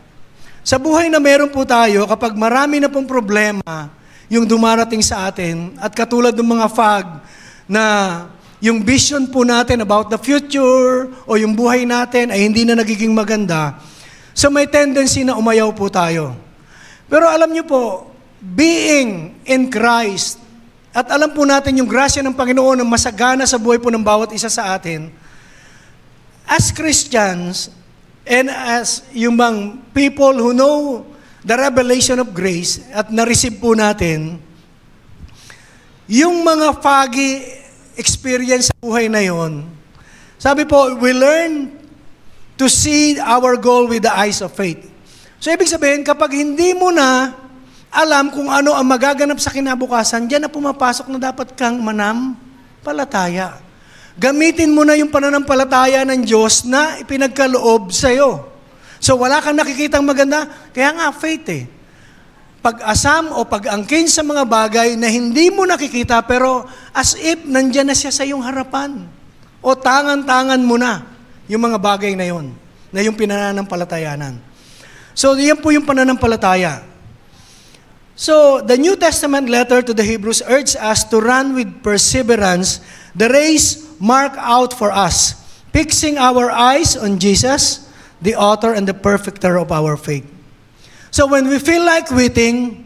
Sa buhay na meron po tayo, kapag marami na pong problema yung dumarating sa atin, at katulad ng mga fog na yung vision po natin about the future o yung buhay natin ay hindi na nagiging maganda, so may tendency na umayaw po tayo. Pero alam niyo po, being in Christ, at alam po natin yung grasya ng Panginoon na masagana sa buhay po ng bawat isa sa atin, as Christians, and as yung mga people who know the revelation of grace at na-receive po natin, yung mga foggy experience sa buhay na yon, sabi po, we learn to see our goal with the eyes of faith. So ibig sabihin, kapag hindi mo na alam kung ano ang magaganap sa kinabukasan, diyan na pumapasok na dapat kang manampalataya. Gamitin mo na yung pananampalataya ng Diyos na ipinagkaloob sa'yo. So wala kang nakikitang maganda, kaya nga faith eh. Pag-asam o pag-angkin sa mga bagay na hindi mo nakikita pero as if nandyan na siya sa iyong harapan. O tangan-tangan mo na yung mga bagay na yon, na yung pinananampalatayanan. So yan po yung pananampalataya. So the New Testament letter to the Hebrews urges us to run with perseverance the race marked out for us, fixing our eyes on Jesus, the author and the perfecter of our faith. So when we feel like quitting,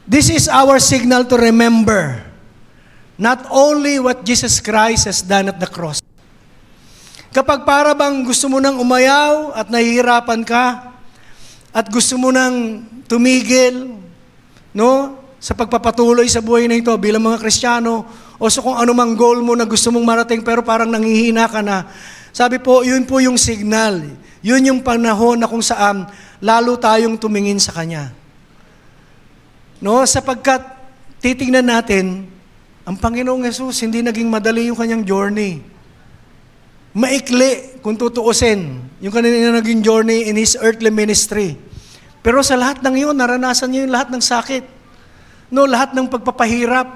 this is our signal to remember not only what Jesus Christ has done at the cross. Kapag para bang gusto mo nang umayaw at nahihirapan ka, at gusto mo nang tumigil, no, sa pagpapatuloy sa buhay na ito bilang mga Kristiyano, o sa kung anumang goal mo na gusto mong marating pero parang nanghihina ka na, sabi po, yun po yung signal. Yun yung panahon na kung saan lalo tayong tumingin sa Kanya. No, sapagkat titingnan natin, ang Panginoong Yesus, hindi naging madali yung Kanyang journey. Maikli, kung tutuusin, yung kanina naging journey in His earthly ministry. Pero sa lahat ng yun, naranasan niya yung lahat ng sakit. No, lahat ng pagpapahirap,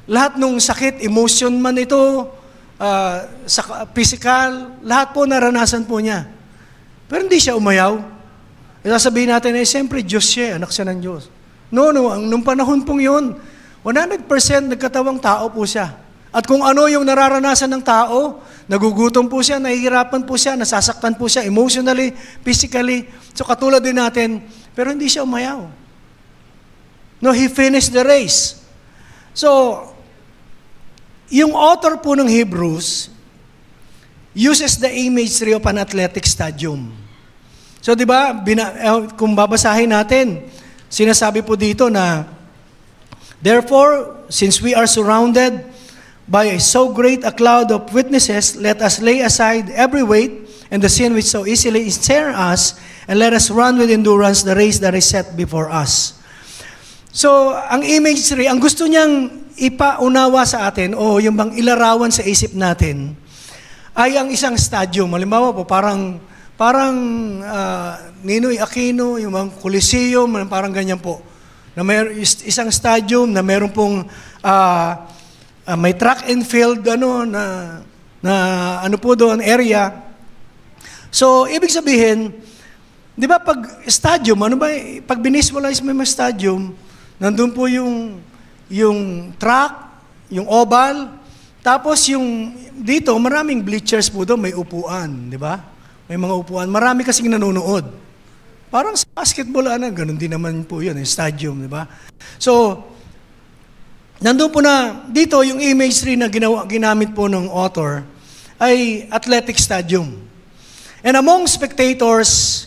lahat ng sakit, emotion man ito, physical, lahat po naranasan po niya. Pero hindi siya umayaw. Sasabihin natin, siyempre, Diyos siya, anak siya ng Diyos. No, nung panahon pong yun, 100% nagkatawang tao po siya. At kung ano yung nararanasan ng tao, nagugutom po siya, nahihirapan po siya, nasasaktan po siya emotionally, physically. So katulad din natin, pero hindi siya umayaw. No, He finished the race. So, yung author po ng Hebrews uses the imagery of an athletic stadium. So, di ba, kung babasahin natin sinasabi po dito na, therefore, since we are surrounded by so great a cloud of witnesses, let us lay aside every weight and the sin which so easily ensnares us, and let us run with endurance the race that is set before us. So, ang imagery, ang gusto niyang ipaunawa sa atin, o yung bang ilarawan sa isip natin, ay ang isang stadium. Halimbawa po, parang Ninoy Aquino, yung mga Coliseum, parang ganyan po. Na may isang stadium na meron pong may track and field na po doon area. So, ibig sabihin, di ba pag stadium, pag biniswalize mo yung stadium, nandun po yung track, yung oval, tapos dito, maraming bleachers po doon, may upuan, di ba? May mga upuan. Marami kasing nanonood. Parang sa basketball, ganun din naman po yun, yung stadium, di ba? So, nandun po na, dito, yung imagery na ginamit po ng author, ay athletic stadium. And among spectators,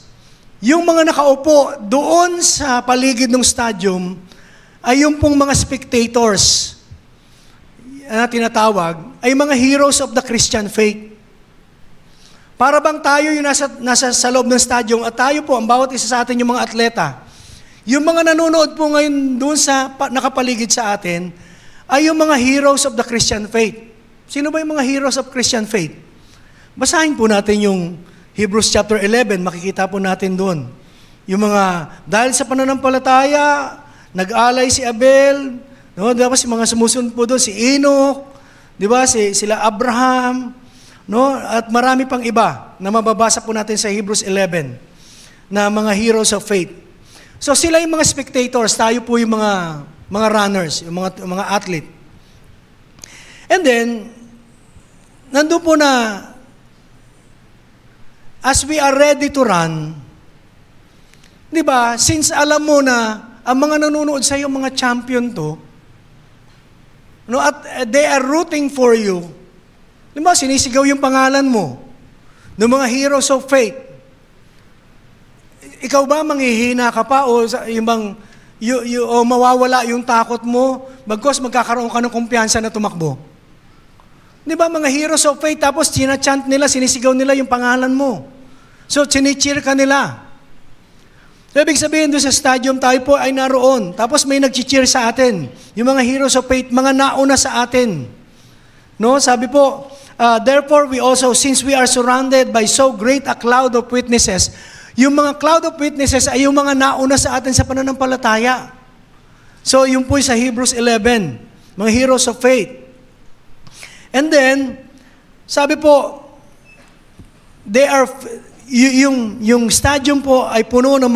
yung mga nakaupo doon sa paligid ng stadium, ay yung pong mga spectators na tinatawag, ay mga heroes of the Christian faith. Para bang tayo yung nasa sa loob ng stadium at tayo po, ang bawat isa sa atin yung mga atleta. Yung mga nanonood po ngayon doon sa nakapaligid sa atin, ay yung mga heroes of the Christian faith. Sino ba yung mga heroes of Christian faith? Basahin po natin yung Hebrews chapter 11, makikita po natin doon. Yung mga, dahil sa pananampalataya, nag-alay si Abel, no? Tapos yung mga sumusunod po doon, si Enoch, di ba? Sila Abraham, no? At marami pang iba na mababasa po natin sa Hebrews 11 na mga heroes of faith. So sila yung mga spectators, tayo po yung mga runners, yung mga athlete. And then, nandun po na, as we are ready to run, di ba, since alam mo na ang mga nanonood sa iyo, mga champion to, no, at they are rooting for you, di ba, sinisigaw yung pangalan mo, ng mga heroes of faith. Ikaw ba, manghihina ka pa, o mawawala yung takot mo, bagkos magkakaroon ka ng kumpiyansa na tumakbo? Di ba, mga heroes of faith, tapos sinachant nila, sinisigaw nila yung pangalan mo. So, chinicheer ka nila. So, ibig sabihin, doon sa stadium tayo po ay naroon. Tapos may nag-cheer sa atin. Yung mga heroes of faith, mga nauna sa atin. No? Sabi po, therefore we also, since we are surrounded by so great a cloud of witnesses, yung mga cloud of witnesses ay yung mga nauna sa atin sa pananampalataya. So, yung po sa Hebrews 11, mga heroes of faith. And then, sabi po, yung stadium po ay puno ng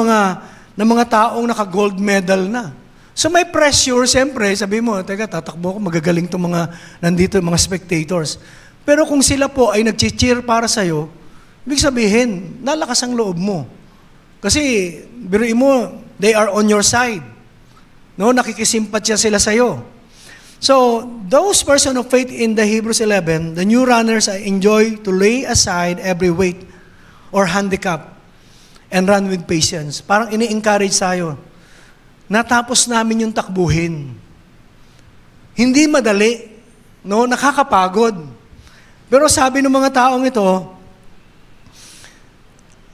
mga taong naka-gold medal na. So may pressure, siyempre, sabi mo, teka, tatakbo ako, magagaling itong mga nandito, mga spectators. Pero kung sila po ay nag-cheer para sa'yo, ibig sabihin, nalakas ang loob mo. Kasi, biruin mo, they are on your side. No, nakikisimpatya sila sa'yo. So, those person of faith in the Hebrews 11, the new runners enjoy to lay aside every weight or handicap and run with patience. Parang ini-encourage tayo. Natapos namin yung takbuhin. Hindi madali, no? Nakakapagod. Pero sabi ng mga taong ito,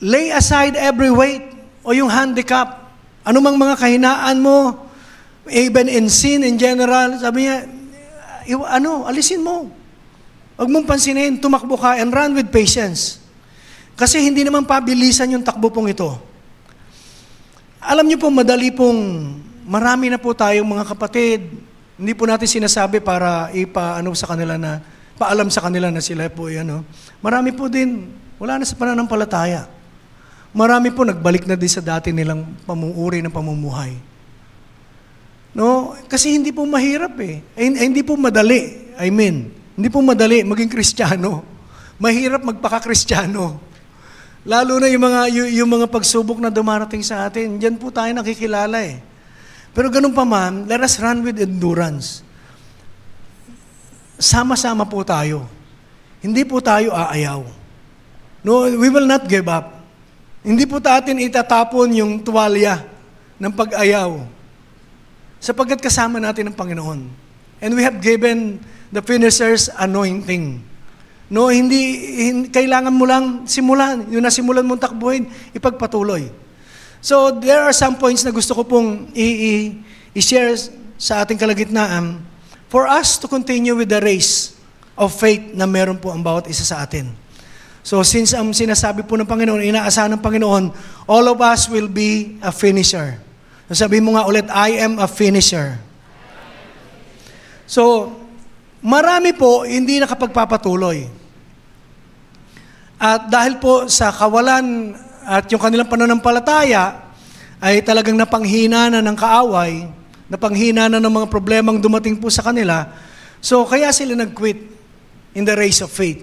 lay aside every weight o yung handicap. Anumang mga kahinaan mo, even in sin in general, sabi niya, alisin mo. Huwag mong pansinin, tumakbo ka and run with patience. Kasi hindi naman pabilisan yung takbo pong ito. Alam niyo po, marami na po tayong mga kapatid. Hindi po natin sinasabi para paalam sa kanila na sila po yan. Marami po din, wala na sa pananampalataya. Marami po nagbalik na din sa dati nilang pamumuuri ng pamumuhay. No? Kasi hindi po mahirap hindi po madali. Hindi po madali maging Kristiyano. Mahirap magpaka-Kristiyano. Lalo na yung mga pagsubok na dumarating sa atin, diyan po tayo nakikilala Pero ganun pa man, let us run with endurance. Sama-sama po tayo. Hindi po tayo aayaw. No, we will not give up. Hindi po natin itatapon yung tuwalya. ng pag-ayaw. Sapagkat kasama natin ang Panginoon. And we have given the finisher's anointing. No, hindi kailangan mo lang simulan. Yung nasimulan mong takbuhin, ipagpatuloy. So, there are some points na gusto ko pong i-share sa ating kalagitnaan for us to continue with the race of faith na meron po ang bawat isa sa atin. So, since ang sinasabi po ng Panginoon, inaasahan ng Panginoon, all of us will be a finisher. So, sabi mo nga ulit, I am a finisher. So, marami po hindi nakapagpapatuloy. At dahil po sa kawalan at yung kanilang pananampalataya ay talagang napanghina na ng kaaway, napanghina na ng mga problemang dumating po sa kanila, so kaya sila nag-quit in the race of faith.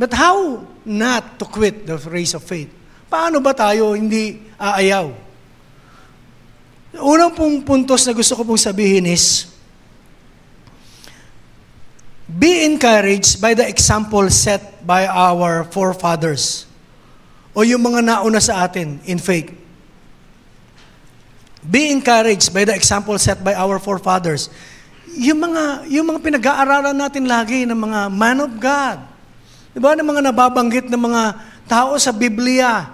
But how not to quit the race of faith? Paano ba tayo hindi aayaw? Unang pong puntos na gusto ko pong sabihin is, be encouraged by the example set by our forefathers o yung mga nauna sa atin in faith. Be encouraged by the example set by our forefathers. Yung mga pinag-aaralan natin lagi ng mga man of God. Diba? Ng mga nababanggit ng mga tao sa Biblia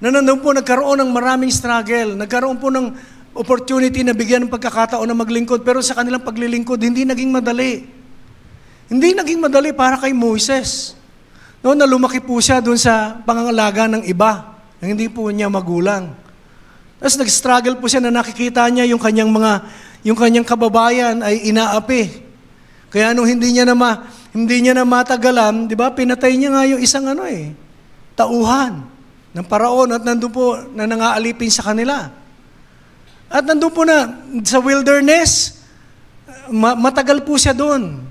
na nandun po nagkaroon ng maraming struggle, nagkaroon po ng opportunity na bigyan ng pagkakataon na maglingkod, pero sa kanilang paglilingkod, hindi naging madali. Hindi naging madali para kay Moises. No, na lumaki po siya doon sa pangangalaga ng iba, na hindi po niya magulang. Tapos nag-struggle po siya na nakikita niya yung kanyang kababayan ay inaapi. Kaya nung hindi niya na matagalan, 'di ba? Pinatay niya nga yung isang tauhan ng paraon at nandoon po na nangaalipin sa kanila. At nandoon po na sa wilderness, matagal po siya doon.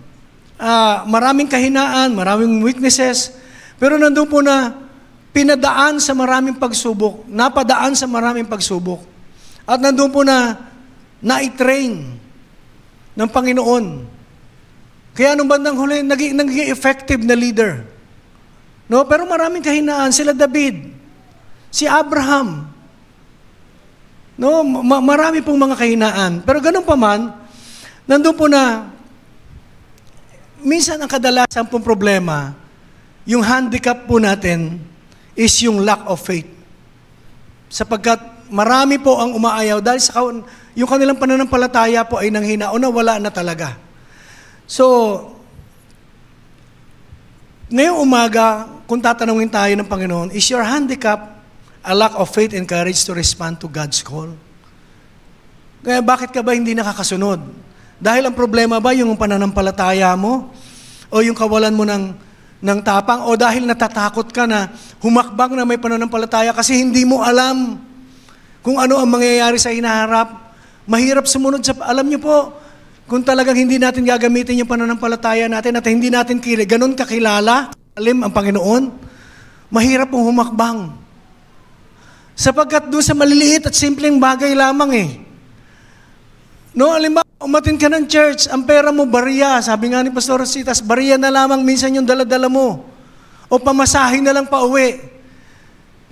Maraming kahinaan, maraming weaknesses, pero nandun po na pinadaan sa maraming pagsubok, napadaan sa maraming pagsubok. At nandun po na na-train ng Panginoon. Kaya nung bandang huli, naging effective na leader. No? Pero maraming kahinaan, sila David, si Abraham. No? Marami pong mga kahinaan. Pero ganun pa man, nandun po na minsan ang kadalasan pong problema, yung handicap po natin is yung lack of faith. Sapagkat marami po ang umaayaw dahil sa yung kanilang pananampalataya po ay nanghina o nawala na talaga. So, ngayong umaga, kung tatanungin tayo ng Panginoon, is your handicap a lack of faith and courage to respond to God's call? Kaya bakit ka ba hindi nakakasunod? Dahil ang problema ba yung pananampalataya mo? O yung kawalan mo ng tapang? O dahil natatakot ka na humakbang na may pananampalataya kasi hindi mo alam kung ano ang mangyayari sa hinaharap? Mahirap sumunod sa... Alam niyo po, kung talagang hindi natin gagamitin yung pananampalataya natin at hindi natin ganun kakilala, alim ang Panginoon, mahirap pong humakbang. Sapagkat doon sa maliliit at simpleng bagay lamang No, alimbawa, umatin ka ng church, ang pera mo, bariya. Sabi nga ni Pastor Rositas, bariya na lamang minsan yung dala-dala mo. O pamasahin na lang pa uwi.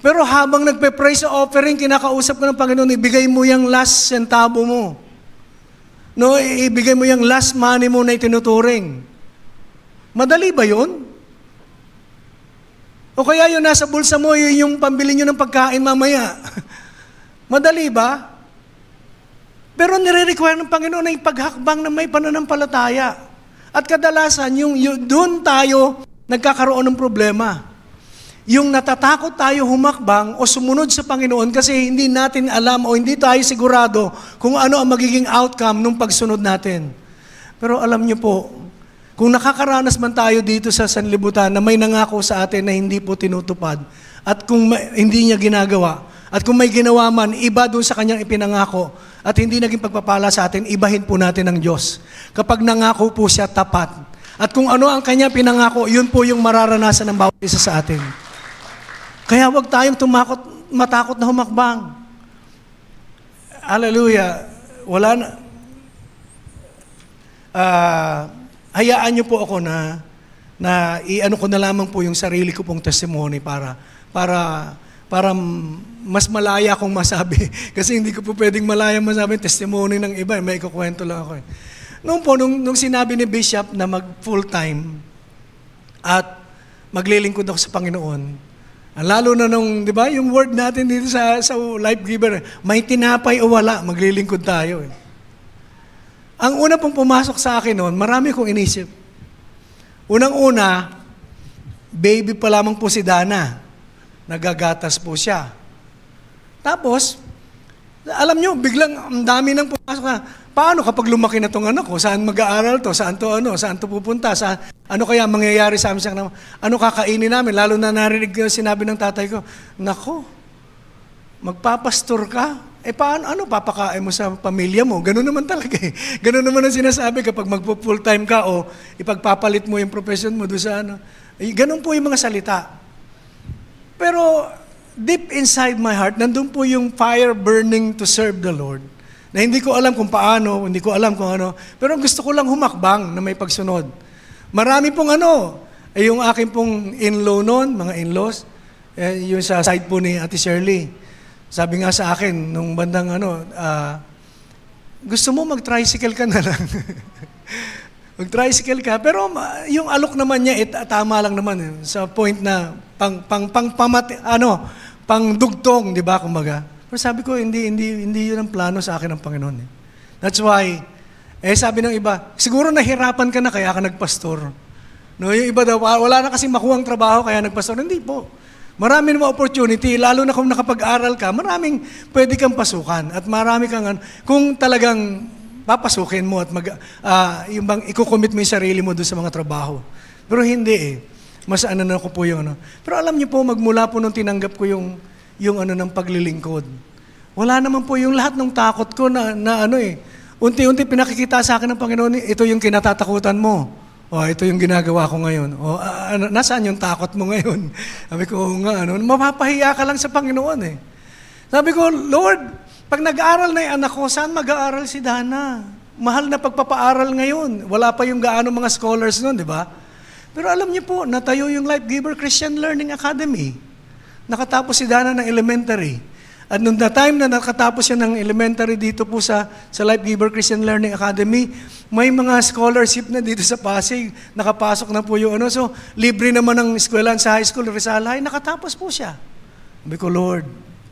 Pero habang nagpe-praise sa offering, kinakausap ko ng Panginoon, ibigay mo yung last centavo mo. No, ibigay mo yung last money mo na itinuturing. Madali ba yun? O kaya yung nasa bulsa mo, yung pambili nyo ng pagkain mamaya. Madali ba? Pero nire-require ng Panginoon na ipaghakbang na may pananampalataya. At kadalasan, doon tayo nagkakaroon ng problema. Yung natatakot tayo humakbang o sumunod sa Panginoon kasi hindi natin alam o hindi tayo sigurado kung ano ang magiging outcome ng pagsunod natin. Pero alam niyo po, kung nakakaranas man tayo dito sa sanlibutan na may nangako sa atin na hindi po tinutupad at kung hindi niya ginagawa, at kung may ginawa man, iba doon sa kanyang ipinangako at hindi naging pagpapala sa atin, ibahin po natin ng Diyos. Kapag nangako po siya, tapat. At kung ano ang kanya pinangako, yun po yung mararanasan ng bawat isa sa atin. Kaya huwag tayong matakot na humakbang. Hallelujah. Wala na. Hayaan niyo po ako na i-ano ko na lamang po yung sarili ko pong testimony para mas malaya akong masabi. Kasi hindi ko po pwedeng malaya masabi testimony ng iba. May ikukwento lang ako. Nung sinabi ni Bishop na mag full-time at maglilingkod ako sa Panginoon, lalo na di ba, yung word natin dito sa Life Giver, may tinapay o wala, maglilingkod tayo. Ang una pong pumasok sa akin noon, marami kong inisip. Unang-una, baby pa lamang po si Dana. Nagagatas po siya. Tapos, alam nyo, biglang ang dami nang pumasok na, paano kapag lumaki na itong anak ko? Saan mag-aaral to? Saan to pupunta? Ano kaya mangyayari sa amin? Ano kakainin namin? Lalo na narinig ko sinabi ng tatay ko, nako, magpapastor ka? Paano papakain mo sa pamilya mo? Ganun naman talaga eh. Ganun naman ang sinasabi kapag magpo-full time ka o ipagpapalit mo yung profession mo doon sa ganun po yung mga salita. Pero deep inside my heart, nandun po yung fire burning to serve the Lord. Na hindi ko alam kung paano, hindi ko alam kung ano, pero gusto ko lang humakbang na may pagsunod. Marami pong yung aking pong in-law noon, mga in-laws, yung sa side po ni Ate Shirley, sabi nga sa akin, nung bandang gusto mo mag-tricycle ka na lang. Mag-tricycle ka, pero yung alok naman niya, tama lang naman, sa point na pangdugtong, di ba, kumbaga. Pero sabi ko, hindi yun ang plano sa akin ng Panginoon. That's why, sabi ng iba, siguro nahirapan ka na kaya ka nagpastor. No, yung iba daw, wala na kasi makuhang trabaho kaya nagpastor. Hindi po. Marami namang opportunity, lalo na kung nakapag-aral ka, maraming pwede kang pasukan. At marami kang, kung talagang papasukin mo at yung bang ikukommit mo yung sarili mo doon sa mga trabaho. Pero hindi Mas na ko po yung Pero alam niyo po, magmula po nung tinanggap ko yung ng paglilingkod. Wala naman po yung lahat ng takot ko na unti-unti pinakikita sa akin ng Panginoon, ito yung kinatatakutan mo. Ito yung ginagawa ko ngayon. Nasaan yung takot mo ngayon? Sabi ko, mapapahiya ka lang sa Panginoon Sabi ko, Lord, pag nag-aaral na yung anak ko, saan mag-aaral si Dana? Mahal na pagpapaaral ngayon. Wala pa yung gaano mga scholars noon, di ba? Pero alam niyo po, natayo yung Life Giver Christian Learning Academy. Nakatapos si Dana ng elementary. At nung time na nakatapos siya ng elementary dito po sa Life Giver Christian Learning Academy, may mga scholarship na dito sa Pasig. Nakapasok na po yung So, libre naman ng eskwelahan sa high school, Rizal High, nakatapos po siya. Sabi ko, Lord,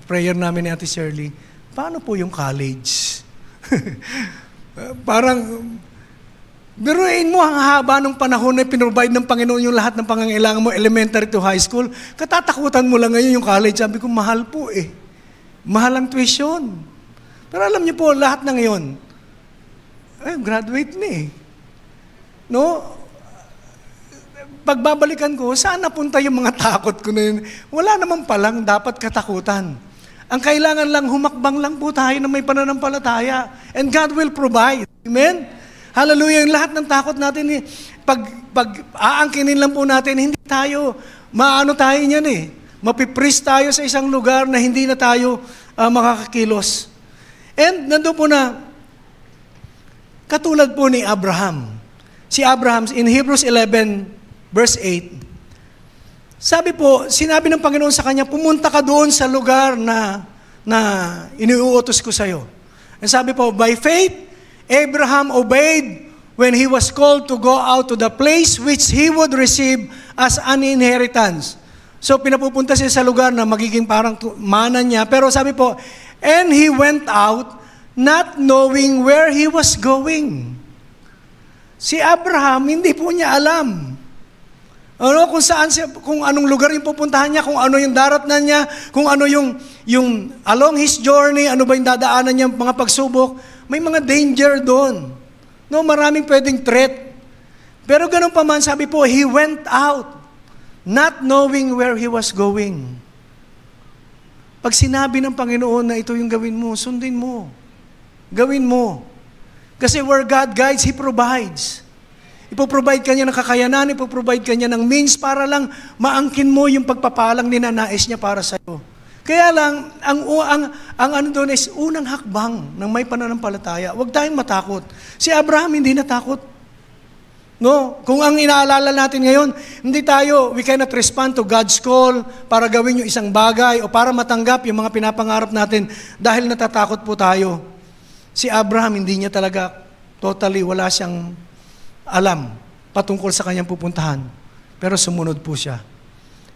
prayer namin ni Ate Shirley, paano po yung college? Parang, biruin mo, ang haba ng panahon na pinrovide ng Panginoon yung lahat ng pangangailangan mo, elementary to high school, katatakutan mo lang ngayon yung college. Sabi ko, mahal po Mahal ang tuition. Pero alam niyo po, lahat na ngayon, graduate na No? Pagbabalikan ko, saan napunta yung mga takot ko na yun? Wala naman palang dapat katakutan. Ang kailangan lang, humakbang lang po tayo na may pananampalataya. And God will provide. Amen? Hallelujah. Yung lahat ng takot natin, pag aangkinin lang po natin, hindi tayo, tayo niyan Mapipris tayo sa isang lugar na hindi na tayo makakakilos. And nandun po na, katulad po ni Abraham. Si Abraham, in Hebrews 11, verse 8, sabi po, sinabi ng Panginoon sa kanya, pumunta ka doon sa lugar na iniuutos ko sa'yo. And sabi po, by faith, Abraham obeyed when he was called to go out to the place which he would receive as an inheritance. So, pinapupunta siya sa lugar na magiging parang mana niya. Pero sabi po, and he went out not knowing where he was going. Si Abraham, hindi po niya alam. Kung saan siya, kung anong lugar yung pupuntahan niya, kung ano yung daratnan niya, kung ano yung along his journey, ano ba yung dadaanan niya, mga pagsubok. May mga danger doon. Maraming pwedeng threat. Pero ganun pa man, sabi po, he went out. Not knowing where he was going. Pag sinabi ng Panginoon na ito yung gawin mo, sundin mo. Gawin mo. Kasi where God guides, He provides. Ipoprovide ka niya ng kakayanan, ipoprovide ka niya ng means para lang maangkin mo yung pagpapalang ninanais niya para sa iyo. Kaya lang, ang doon is unang hakbang ng may pananampalataya. Huwag tayong matakot. Si Abraham hindi natakot. No? Kung ang inaalala natin ngayon, we cannot respond to God's call para gawin yung isang bagay o para matanggap yung mga pinapangarap natin dahil natatakot po tayo. Si Abraham, hindi niya talaga wala siyang alam patungkol sa kanyang pupuntahan. Pero sumunod po siya.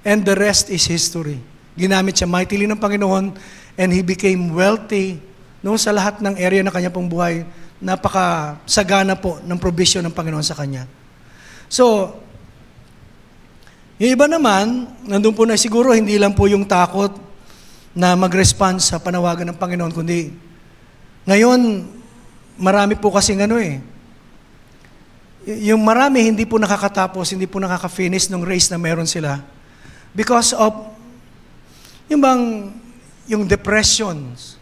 And the rest is history. Ginamit siya mightily ng Panginoon and he became wealthy sa lahat ng area na kanya pong buhay. Napakasagana po ng provision ng Panginoon sa kanya. So, yung iba naman, nandun po na siguro hindi lang po yung takot na mag-respond sa panawagan ng Panginoon, kundi ngayon, marami po kasing yung marami hindi po nakakatapos, hindi po nakaka-finish ng race na meron sila because of yung depressions,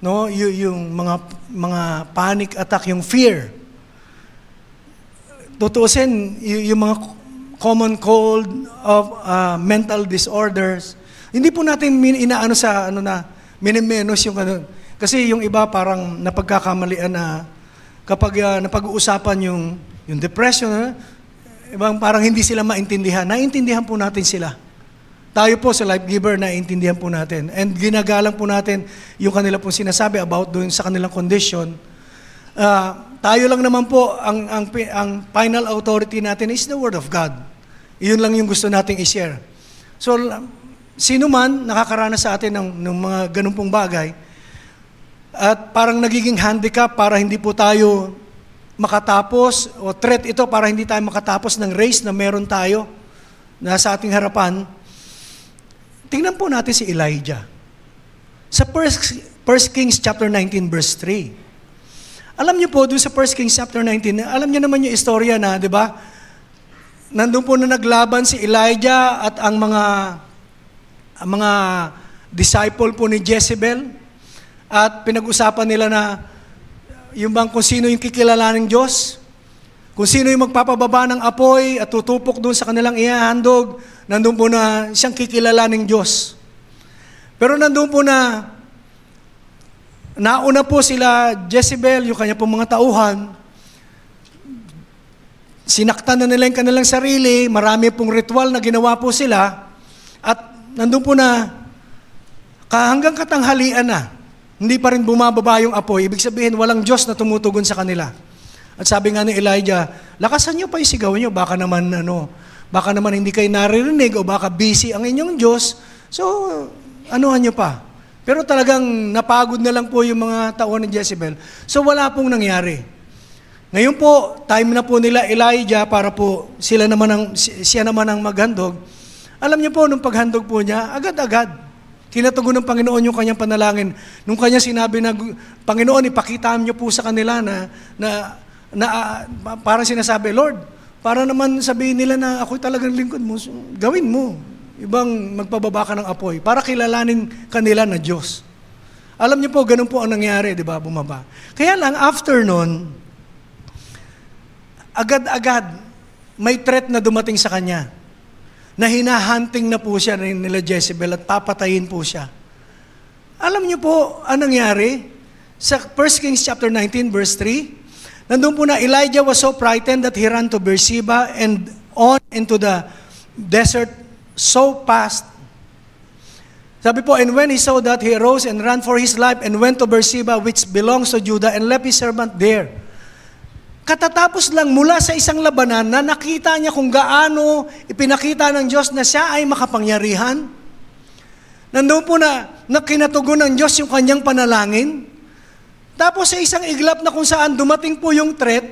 no, yung mga panic attack, yung fear. Tutuusin, yung mga common cold of mental disorders. Hindi po natin inaano sa minimenos yung kasi yung iba parang napagkakamalian na kapag napag-uusapan yung depression, ibang parang hindi sila maintindihan. Naiintindihan po natin sila. Tayo po sa Life Giver, naiintindihan po natin. And ginagalang po natin yung kanila pong sinasabi about doon sa kanilang condition. Tayo lang naman po, ang final authority natin is the Word of God. Iyon lang yung gusto nating i-share. So, sino man nakakaranas sa atin ng mga ganun pong bagay, at parang nagiging handicap para hindi po tayo makatapos, o threat ito para hindi tayo makatapos ng race na meron tayo na sa ating harapan. Tingnan po natin si Elijah. Sa 1 Kings chapter 19 verse 3. Alam niyo po, doon sa 1 Kings chapter 19, alam niyo naman yung istorya na, di ba? Nandun po na naglaban si Elijah at ang mga disciple po ni Jezebel. At pinag-usapan nila na yung kung sino yung kikilalaning Diyos, kung sino yung magpapababa ng apoy at tutupok doon sa kanilang ihahandog, nandun po na siyang kikilalaning Diyos. Pero nandun po na nauna po sila Jezebel, yung kanya pong mga tauhan, sinaktan na nila yung kanilang sarili, marami pong ritual na ginawa po sila, at nandun po na hanggang katanghalian na, hindi pa rin bumababa yung apoy. Ibig sabihin, walang Diyos na tumutugon sa kanila. At sabi nga ni Elijah, lakasan niyo pa yung sigaw niyo, baka naman hindi kayo naririnig o baka busy ang inyong Diyos. So, anuhan niyo pa. Pero talagang napagod na lang po yung mga tauhan ni Jezebel. So, wala pong nangyari. Ngayon po, time na po nila Elijah para po siya naman ang maghandog. Alam niyo po, nung paghandog po niya, agad-agad, tinatugon ng Panginoon yung kanyang panalangin. Nung kanya sinabi na, Panginoon, ipakita niyo po sa kanila na parang sinasabi, Lord, para naman sabihin nila na ako'y talagang lingkod mo, gawin mo. Ibang magpababa ka ng apoy para kilalanin kanila na Diyos. Alam niyo po, ganun po ang nangyari, di ba, bumaba. Kaya lang, after nun, agad-agad, may threat na dumating sa kanya, na hinahunting na po siya nila Jezebel at papatayin po siya. Alam niyo po, anong nangyari? Sa 1 Kings chapter 19 verse 3, nandun po na Elijah was so frightened that he ran to Beersheba and on into the desert so fast. Sabi po, and when he saw that, he arose and ran for his life and went to Beersheba which belongs to Judah and left his servant there. Katatapos lang mula sa isang labanan na nakita niya kung gaano ipinakita ng Diyos na siya ay makapangyarihan. Nandun po na kinatugon ng Diyos yung kanyang panalangin. Tapos sa isang iglap na kung saan dumating po yung threat,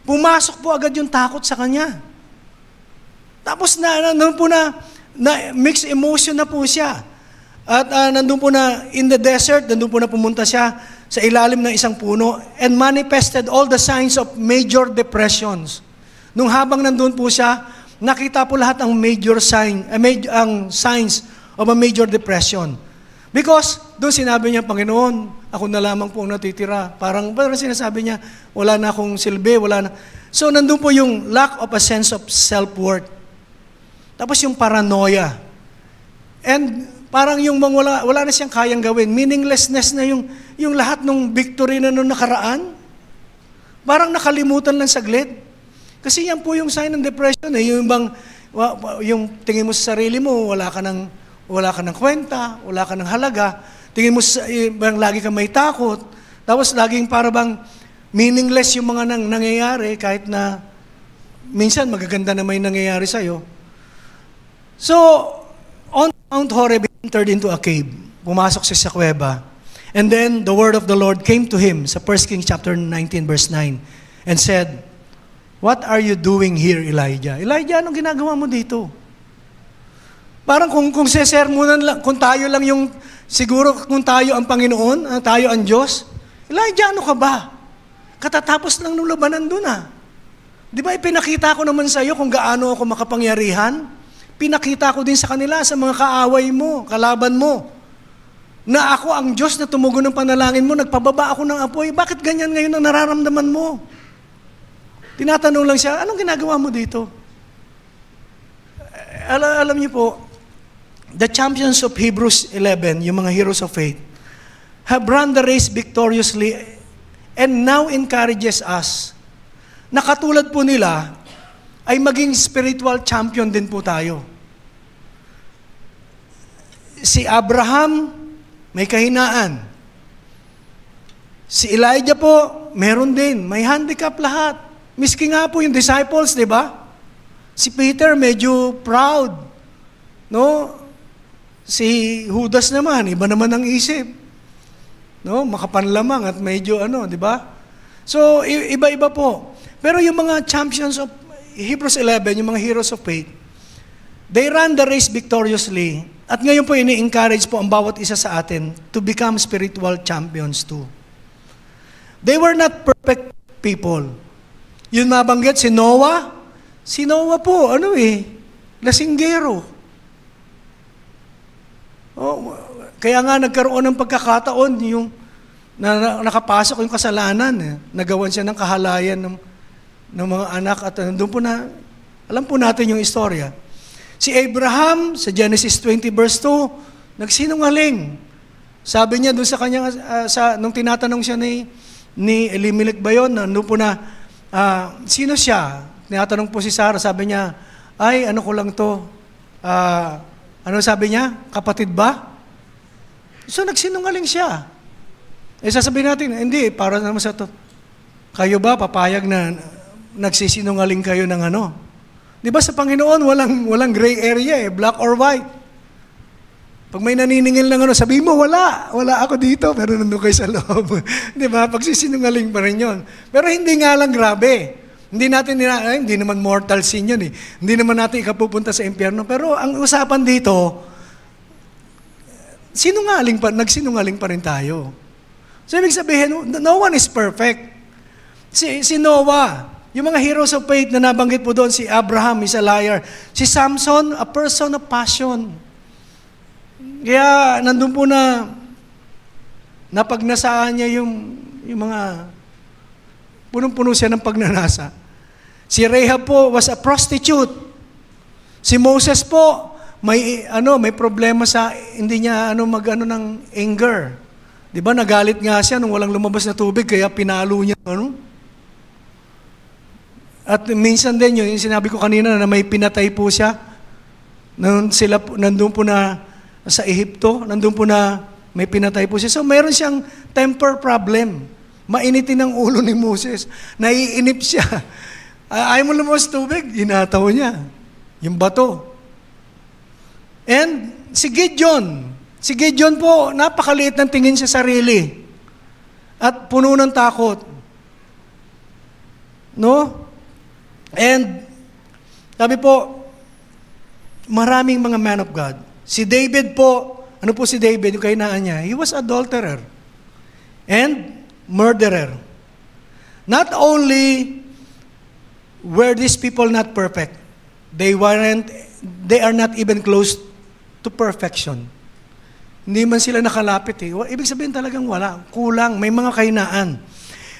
pumasok po agad yung takot sa kanya. Tapos nandun po na mixed emotion na po siya. At nandun po na in the desert, nandun po na pumunta siya sa ilalim ng isang puno and manifested all the signs of major depressions. Nung habang nandun po siya, nakita po lahat ang ang signs of a major depression. Because doon sinabi niya, Panginoon, ako na lamang po ang natitira. Parang sinasabi niya, wala na akong silbi, wala na. So nandun po yung lack of a sense of self-worth. Tapos yung paranoia. And parang yung wala na siyang kayang gawin. Meaninglessness na yung lahat ng victory na nung nakaraan. Parang nakalimutan lang saglit. Kasi yan po yung sign ng depression. Yung bang, yung tingin mo sa sarili mo, wala ka ng kwenta, wala ka ng halaga. Tingin mo sa, bang lagi kang may takot. Tapos laging para bang meaningless yung mga nangyayari kahit na minsan magaganda na may nangyayari sa'yo. So, on Mount Horeb, he entered into a cave. Pumasok siya sa kuweba. And then, the word of the Lord came to him sa 1 Kings chapter 19, verse 9, and said, "What are you doing here, Elijah?" Elijah, anong ginagawa mo dito? Parang kung sesermonan lang, kung tayo lang yung, siguro kung tayo ang Panginoon, tayo ang Diyos, Elijah, ano ka ba? Katatapos lang ng labanan doon Di ba ipinakita ko naman sa iyo kung gaano ako makapangyarihan? Pinakita ko din sa kanila, sa mga kaaway mo, kalaban mo, na ako ang Diyos na tumugon ng panalangin mo, nagpababa ako ng apoy. Bakit ganyan ngayon ang nararamdaman mo? Tinatanong lang siya, anong ginagawa mo dito? Alam niyo po, the champions of Hebrews 11, yung mga heroes of faith, have run the race victoriously and now encourages us na katulad po nila ay maging spiritual champion din po tayo. Si Abraham, may kahinaan. Si Elijah po, meron din. May handicap lahat. Miski nga po yung disciples, di ba? Si Peter, medyo proud. No? Si Judas naman, iba naman ang isip. No, makapanlamang at medyo di ba? So, iba-iba po. Pero yung mga champions of Hebrews 11, yung mga heroes of faith, they ran the race victoriously. At ngayon po, ini-encourage po ang bawat isa sa atin to become spiritual champions too. They were not perfect people. Yun mabanggit, si Noah. Si Noah po, lasinggero. Kaya nga nagkaroon ng pagkakataon yung nakapasok yung kasalanan. Nagawan siya ng kahalayan ng mga anak at nandun po na, alam po natin yung istorya. Si Abraham, sa Genesis 20 verse 2, nagsinungaling. Sabi niya doon sa kanya, nung tinatanong siya ni Elimelech ba yun, nandun po na, sino siya? Tinatanong po si Sarah, sabi niya, ay, ano ko lang to? Ano sabi niya? Kapatid ba? So, nagsinungaling siya. Sasabihin natin, hindi, para naman sa to. Kayo ba, papayag na nagsisinungaling kayo ng Di ba sa Panginoon, walang gray area black or white. Pag may naniningil ng sabihin mo, wala ako dito, pero nandun kayo sa loob. Di ba? Pagsisinungaling pa rin yun. Pero hindi nga lang grabe. Hindi naman mortal sin yun Hindi naman natin ikapupunta sa impyerno. Pero ang usapan dito, nagsinungaling pa rin tayo. So, ibig sabihin, no one is perfect. Si Noah, yung mga heroes of faith na nabanggit po doon, si Abraham is a liar. Si Samson, a person of passion. Kaya, nandun po na napagnasaan niya yung mga, punong-puno siya ng pagnanasa. Si Rahab po was a prostitute. Si Moses po, may problema sa hindi niya ng anger. 'Di ba nagalit nga siya nung walang lumabas na tubig kaya pinalo niya At minsan din yung sinabi ko kanina na may pinatay po siya. Nandun po na sa Ehipto, nandun po na may pinatay po siya. So mayroon siyang temper problem. Mainitin ang ulo ni Moses. Naiinip siya. Ayaw mo lumabas tubig, ginataw niya. Yung bato. And si Gideon po, napakaliit ng tingin sa sarili. At puno ng takot. No? And, sabi po, maraming mga man of God. Si David po, ano po si David, yung kahinaan niya? He was adulterer. And murderer. Not only were these people not perfect, they are not even close to perfection. Hindi man sila nakalapit Ibig sabihin talagang wala, kulang, may mga kahinaan.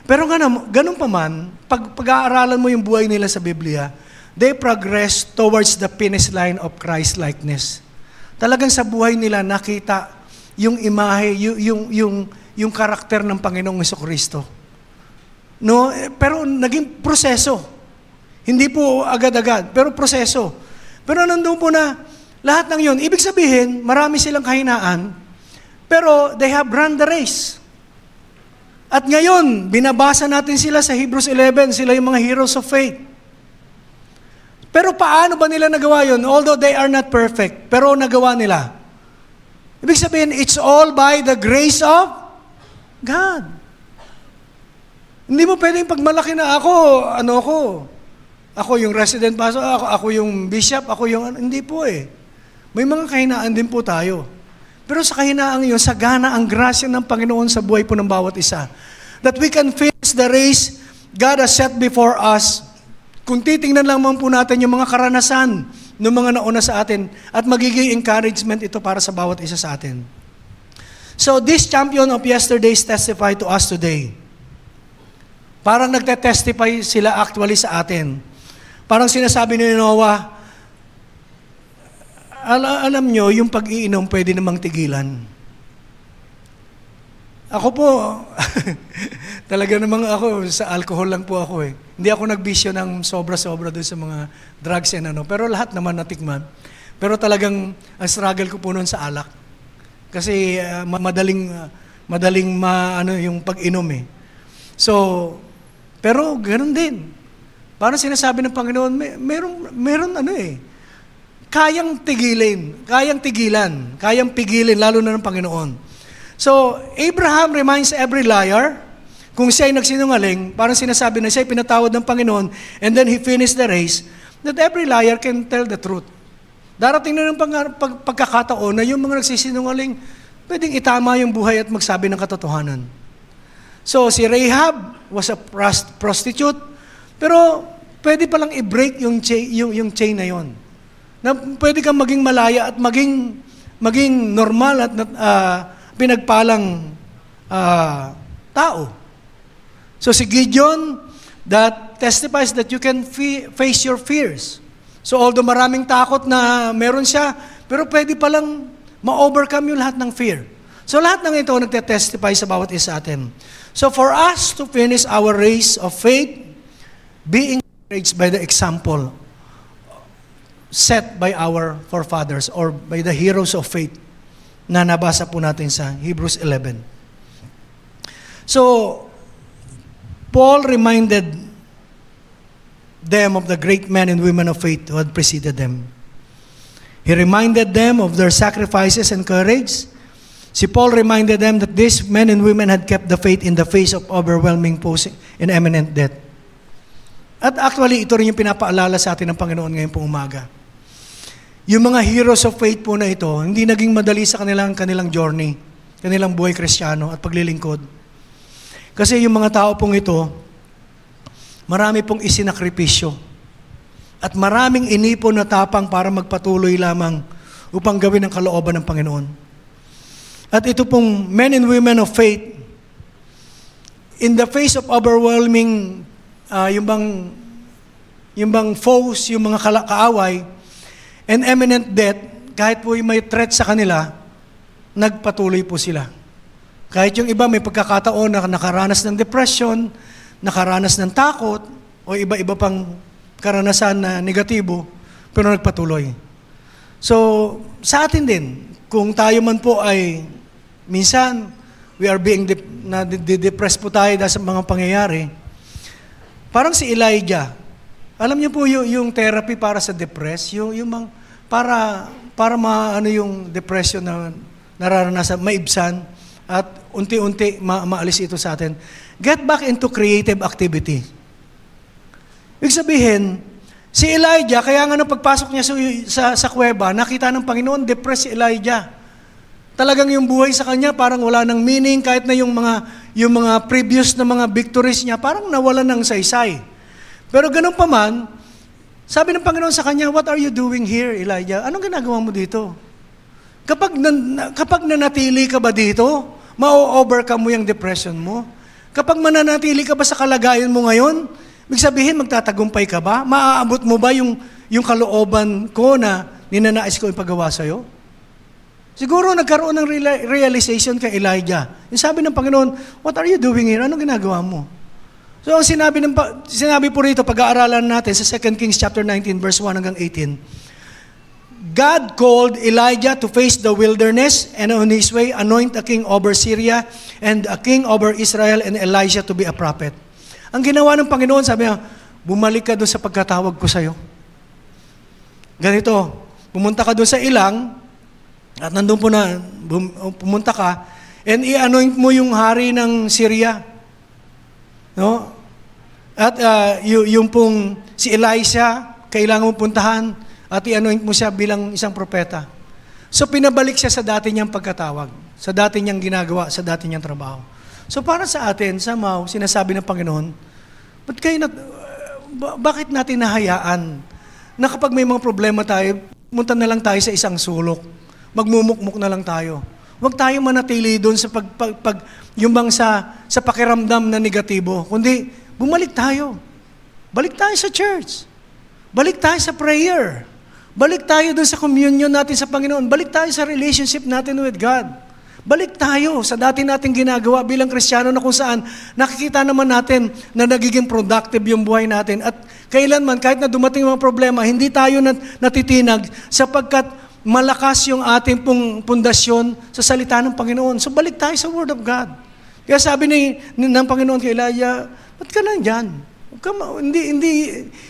Pero ganun pa man, pag-aaralan mo yung buhay nila sa Biblia, they progress towards the finish line of Christ-likeness. Talagang sa buhay nila nakita yung imahe, yung karakter ng Panginoong Hesus-Kristo. No, pero naging proseso. Hindi po agad-agad, pero proseso. Pero nandun po na lahat ng yun. Ibig sabihin, marami silang kahinaan, pero they have run the race. At ngayon, binabasa natin sila sa Hebrews 11, sila yung mga heroes of faith. Pero paano ba nila nagawa yun? Although they are not perfect, pero nagawa nila. Ibig sabihin, it's all by the grace of God. Hindi mo pwedeng pagmalaki na ako yung resident pastor, ako yung bishop, ako yung, hindi po eh. May mga kahinaan din po tayo. Pero sa kahinaang yun, sagana ang grasya ng Panginoon sa buhay po ng bawat isa. That we can finish the race God has set before us. Kung titingnan lang po natin yung mga karanasan ng mga nauna sa atin at magiging encouragement ito para sa bawat isa sa atin. So this champion of yesterdays testify to us today. Parang nagte-testify sila actually sa atin. Parang sinasabi ni Noah, alam nyo, yung pag-iinom pwede namang tigilan. Ako po, talaga namang ako, sa alcohol lang po ako eh. Hindi ako nagbisyo ng sobra-sobra doon sa mga drugs and pero lahat naman natikman. Pero talagang, ang struggle ko po noon sa alak. Kasi madaling yung pag-inom eh. So, pero ganun din. Parang sinasabi ng Panginoon, meron kayang pigilin, lalo na ng Panginoon. So, Abraham reminds every liar, kung siya ay nagsinungaling, parang sinasabi na siya ay pinatawad ng Panginoon, and then he finished the race, that every liar can tell the truth. Darating na ng pagkakataon na yung mga nagsisinungaling, pwedeng itama yung buhay at magsabi ng katotohanan. So, si Rahab was a prostitute, pero pwede palang i-break yung chain na yon. Na pwede kang maging malaya at maging normal at pinagpalang tao. So si Gideon, that testifies that you can face your fears. So although maraming takot na meron siya, pero pwede palang ma-overcome yung lahat ng fear. So lahat ng ito nagte-testify sa bawat isa atin. So for us to finish our race of faith, being encouraged by the example set by our forefathers or by the heroes of faith na nabasa po natin sa Hebrews 11. So, Paul reminded them of the great men and women of faith who had preceded them. He reminded them of their sacrifices and courage. Si Paul reminded them that these men and women had kept the faith in the face of overwhelming and imminent death. At actually, ito rin yung pinapaalala sa atin ng Panginoon ngayon pong umaga. Yung mga heroes of faith po na ito, hindi naging madali sa kanilang journey, kanilang buhay Kristiyano at paglilingkod. Kasi yung mga tao pong ito, marami pong isinakripisyo at maraming inipon na tapang para magpatuloy lamang upang gawin ang kalooban ng Panginoon. At ito pong men and women of faith, in the face of overwhelming yung bang foes, yung mga kaaway, and imminent death, kahit po yung may threat sa kanila, nagpatuloy po sila. Kahit yung iba may pagkakataon na nakaranas ng depression, nakaranas ng takot, o iba-iba pang karanasan na negatibo, pero nagpatuloy. So, sa atin din, kung tayo man po ay, minsan, we are being depressed po tayo dahil sa mga pangyayari, parang si Elijah, alam niyo po yung therapy para sa para yung depression na nararanasan, maibsan, at unti-unti maalis ito sa atin. Get back into creative activity. Ibig sabihin, si Elijah, kaya nga nung pagpasok niya sa kuweba, nakita ng Panginoon, depressed si Elijah. Talagang yung buhay sa kanya, parang wala ng meaning, kahit na yung mga previous na mga victories niya, parang nawala ng saysay. Pero ganun pa man, sabi ng Panginoon sa kanya, "What are you doing here, Elijah? Anong ginagawa mo dito? Kapag nanatili ka ba dito, ma-overcome mo yung depression mo? Kapag mananatili ka ba sa kalagayan mo ngayon, ibig sabihin, magtatagumpay ka ba? Maaabot mo ba yung kalooban ko na ninanais ko ipagawa sa'yo?" Siguro nagkaroon ng realization kay Elijah. Yung sabi ng Panginoon, "What are you doing here? Anong ginagawa mo?" So ang sinabi po rito, pag-aaralan natin sa 2 Kings chapter 19, verse 1 hanggang 18, God called Elijah to face the wilderness and on his way anoint a king over Syria and a king over Israel and Elijah to be a prophet. Ang ginawa ng Panginoon, sabi niya, bumalik ka doon sa pagkatawag ko sa'yo. Ganito, pumunta ka doon sa ilang, at nandun po na, pumunta ka, and i-anoint mo yung hari ng Syria. No? At yung pong si Elisha, kailangan mo puntahan, at i-anoint mo siya bilang isang propeta. So pinabalik siya sa dati niyang pagkatawag, sa dati niyang ginagawa, sa dati niyang trabaho. So para sa atin, somehow, sinasabi ng Panginoon, bakit natin nahayaan na kapag may mga problema tayo, punta na lang tayo sa isang sulok, magmumukmuk na lang tayo. Huwag tayo manatili doon sa sa pakiramdam na negatibo, kundi bumalik tayo. Balik tayo sa church. Balik tayo sa prayer. Balik tayo doon sa communion natin sa Panginoon. Balik tayo sa relationship natin with God. Balik tayo sa dati nating ginagawa bilang Kristiyano na kung saan nakikita naman natin na nagiging productive yung buhay natin. At kailanman, kahit na dumating mga problema, hindi tayo natitinag sapagkat malakas yung ating pong pundasyon sa salita ng Panginoon. So balik tayo sa Word of God. Kaya sabi ng Panginoon kay Elijah, ba't ka nandyan?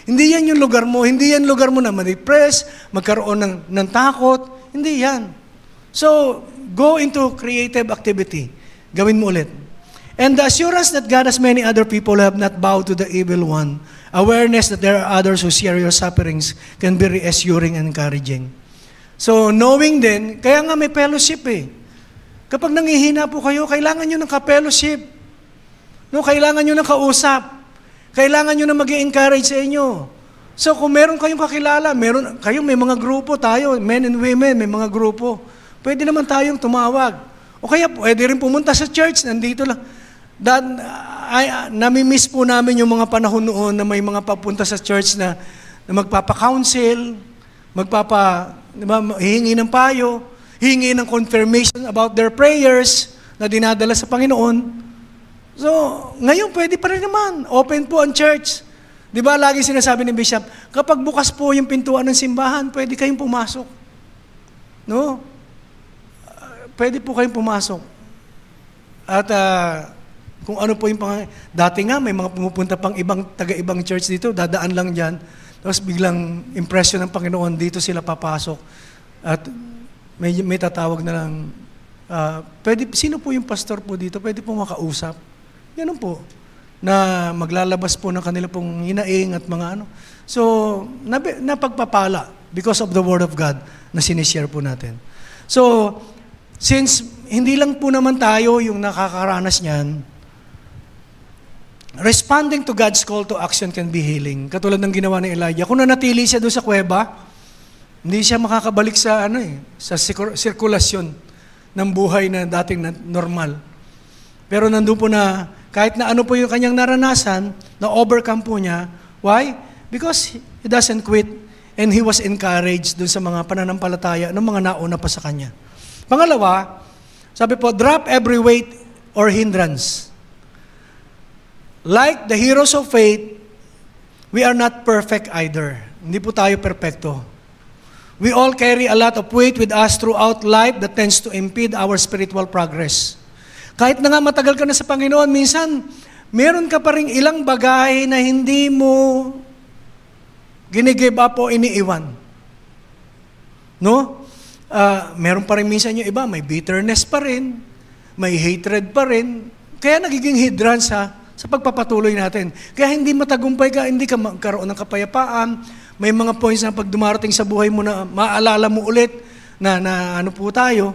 Hindi yan yung lugar mo. Hindi yan lugar mo na ma-depress, magkaroon ng takot. Hindi yan. So, go into creative activity. Gawin mo ulit. And the assurance that God has many other people who have not bowed to the evil one, awareness that there are others who share your sufferings can be reassuring and encouraging. So, knowing din, kaya nga may fellowship eh. Kapag nangihina po kayo, kailangan nyo ng ka-fellowship. No, kailangan nyo ng kausap. Kailangan nyo na mag-i-encourage sa inyo. So, kung meron kayong kakilala, may mga grupo tayo, men and women, may mga grupo. Pwede naman tayong tumawag. O kaya, pwede rin pumunta sa church, nandito lang. Nami-miss po namin yung mga panahon noon na may mga papunta sa church na magpapa-counsel, hihingi ng payo, hihingi ng confirmation about their prayers na dinadala sa Panginoon. So, ngayon pwede pa rin naman. Open po ang church. Di ba, lagi sinasabi ni Bishop, kapag bukas po yung pintuan ng simbahan, pwede kayong pumasok. No? Pwede po kayong pumasok. At kung ano po yung dati nga, may mga pumupunta pang taga-ibang church dito, dadaan lang dyan. Tapos biglang impression ng Panginoon, dito sila papasok. At may tatawag na lang, sino po yung pastor po dito? Pwede po makausap. Ganun po, na maglalabas po ng kanila pong hinaing at mga ano. So, napagpapala because of the Word of God na sinishare po natin. So, since hindi lang po naman tayo yung nakakaranas niyan, responding to God's call to action can be healing. Katulad ng ginawa ni Elijah. Kung nanatili siya doon sa kuweba, hindi siya makakabalik sa sa sirkulasyon ng buhay na dating normal. Pero nandun po na, kahit na ano po yung kanyang naranasan, na-overcome po niya. Why? Because he doesn't quit and he was encouraged dun sa mga pananampalataya ng mga nauna pa sa kanya. Pangalawa, sabi po, drop every weight or hindrance. Like the heroes of faith, we are not perfect either. Hindi po tayo perfecto. We all carry a lot of weight with us throughout life that tends to impede our spiritual progress. Kahit na nga matagal ka na sa Panginoon, minsan, meron ka pa rin ilang bagay na hindi mo ginigive up o iniiwan. No? Meron pa rin minsan yung iba, may bitterness pa rin, may hatred pa rin, kaya nagiging hindrance sa pagpapatuloy natin. Kaya hindi matagumpay ka, hindi ka magkaroon ng kapayapaan, may mga points na pag dumarating sa buhay mo na maalala mo ulit na ano po tayo,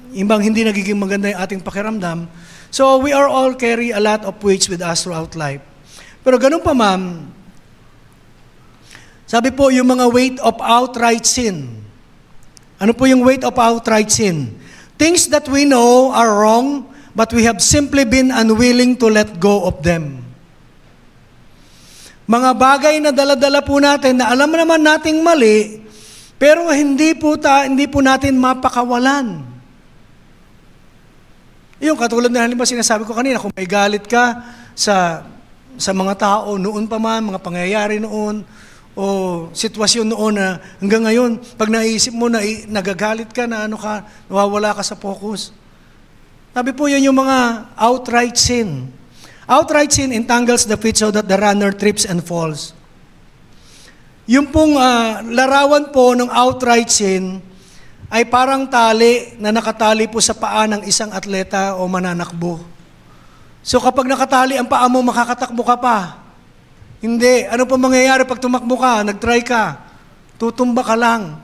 imbang hindi nagiging maganda yung ating pakiramdam. So, we are all carry a lot of weights with us throughout life. Pero ganun pa ma'am, sabi po yung mga weight of outright sin. Ano po yung weight of outright sin? Things that we know are wrong, but we have simply been unwilling to let go of them. Mga bagay na dala-dala po natin na alam naman nating mali, pero hindi po natin mapakawalan. Yung katulad na halimbawa sinasabi ko kanina, kung may galit ka sa mga tao noon pa man, mga pangyayari noon, o sitwasyon noon na hanggang ngayon, pag naisip mo na nagagalit ka, na nawawala ka sa focus. Sabi po yan yung mga outright sin. Outright sin entangles the feet so that the runner trips and falls. Yung pong larawan po ng outright sin ay parang tali na nakatali po sa paa ng isang atleta o mananakbo. So kapag nakatali ang paa mo, makakatakbo ka pa. Hindi. Ano pa mangyayari pag tumakbo ka, nag-try ka? Tutumba ka lang.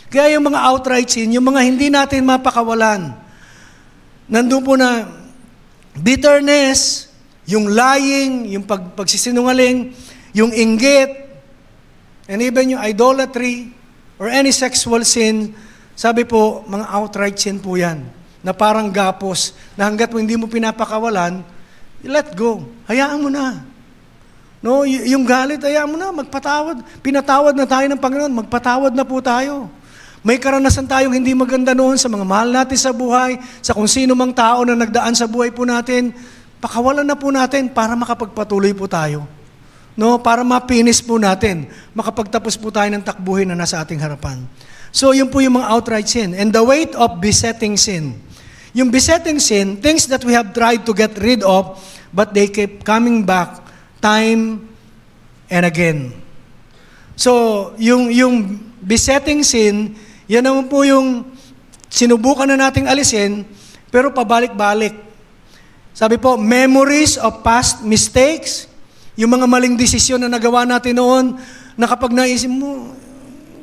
Kaya yung mga outright sin, yung mga hindi natin mapakawalan, nandun po na bitterness, yung lying, yung pagsisinungaling, yung inggit, and even yung idolatry, or any sexual sin, sabi po, mga outright sin po yan, na parang gapos, na hanggat mo hindi mo pinapakawalan, let go. Hayaan mo na. No, yung galit, hayaan mo na, magpatawad. Pinatawad na tayo ng Panginoon, magpatawad na po tayo. May karanasan tayong hindi maganda noon sa mga mahal natin sa buhay, sa kung sino mang tao na nagdaan sa buhay po natin, pakawalan na po natin para makapagpatuloy po tayo. No, para mapinis po natin, makapagtapos po tayo ng takbuhin na nasa ating harapan. So, yun po yung mga outright sin. And the weight of besetting sin. Yung besetting sin, things that we have tried to get rid of, but they keep coming back time and again. So, yung besetting sin, yan naman po yung sinubukan na nating alisin, pero pabalik-balik. Sabi po, memories of past mistakes, yung mga maling desisyon na nagawa natin noon, na kapag naisip mo,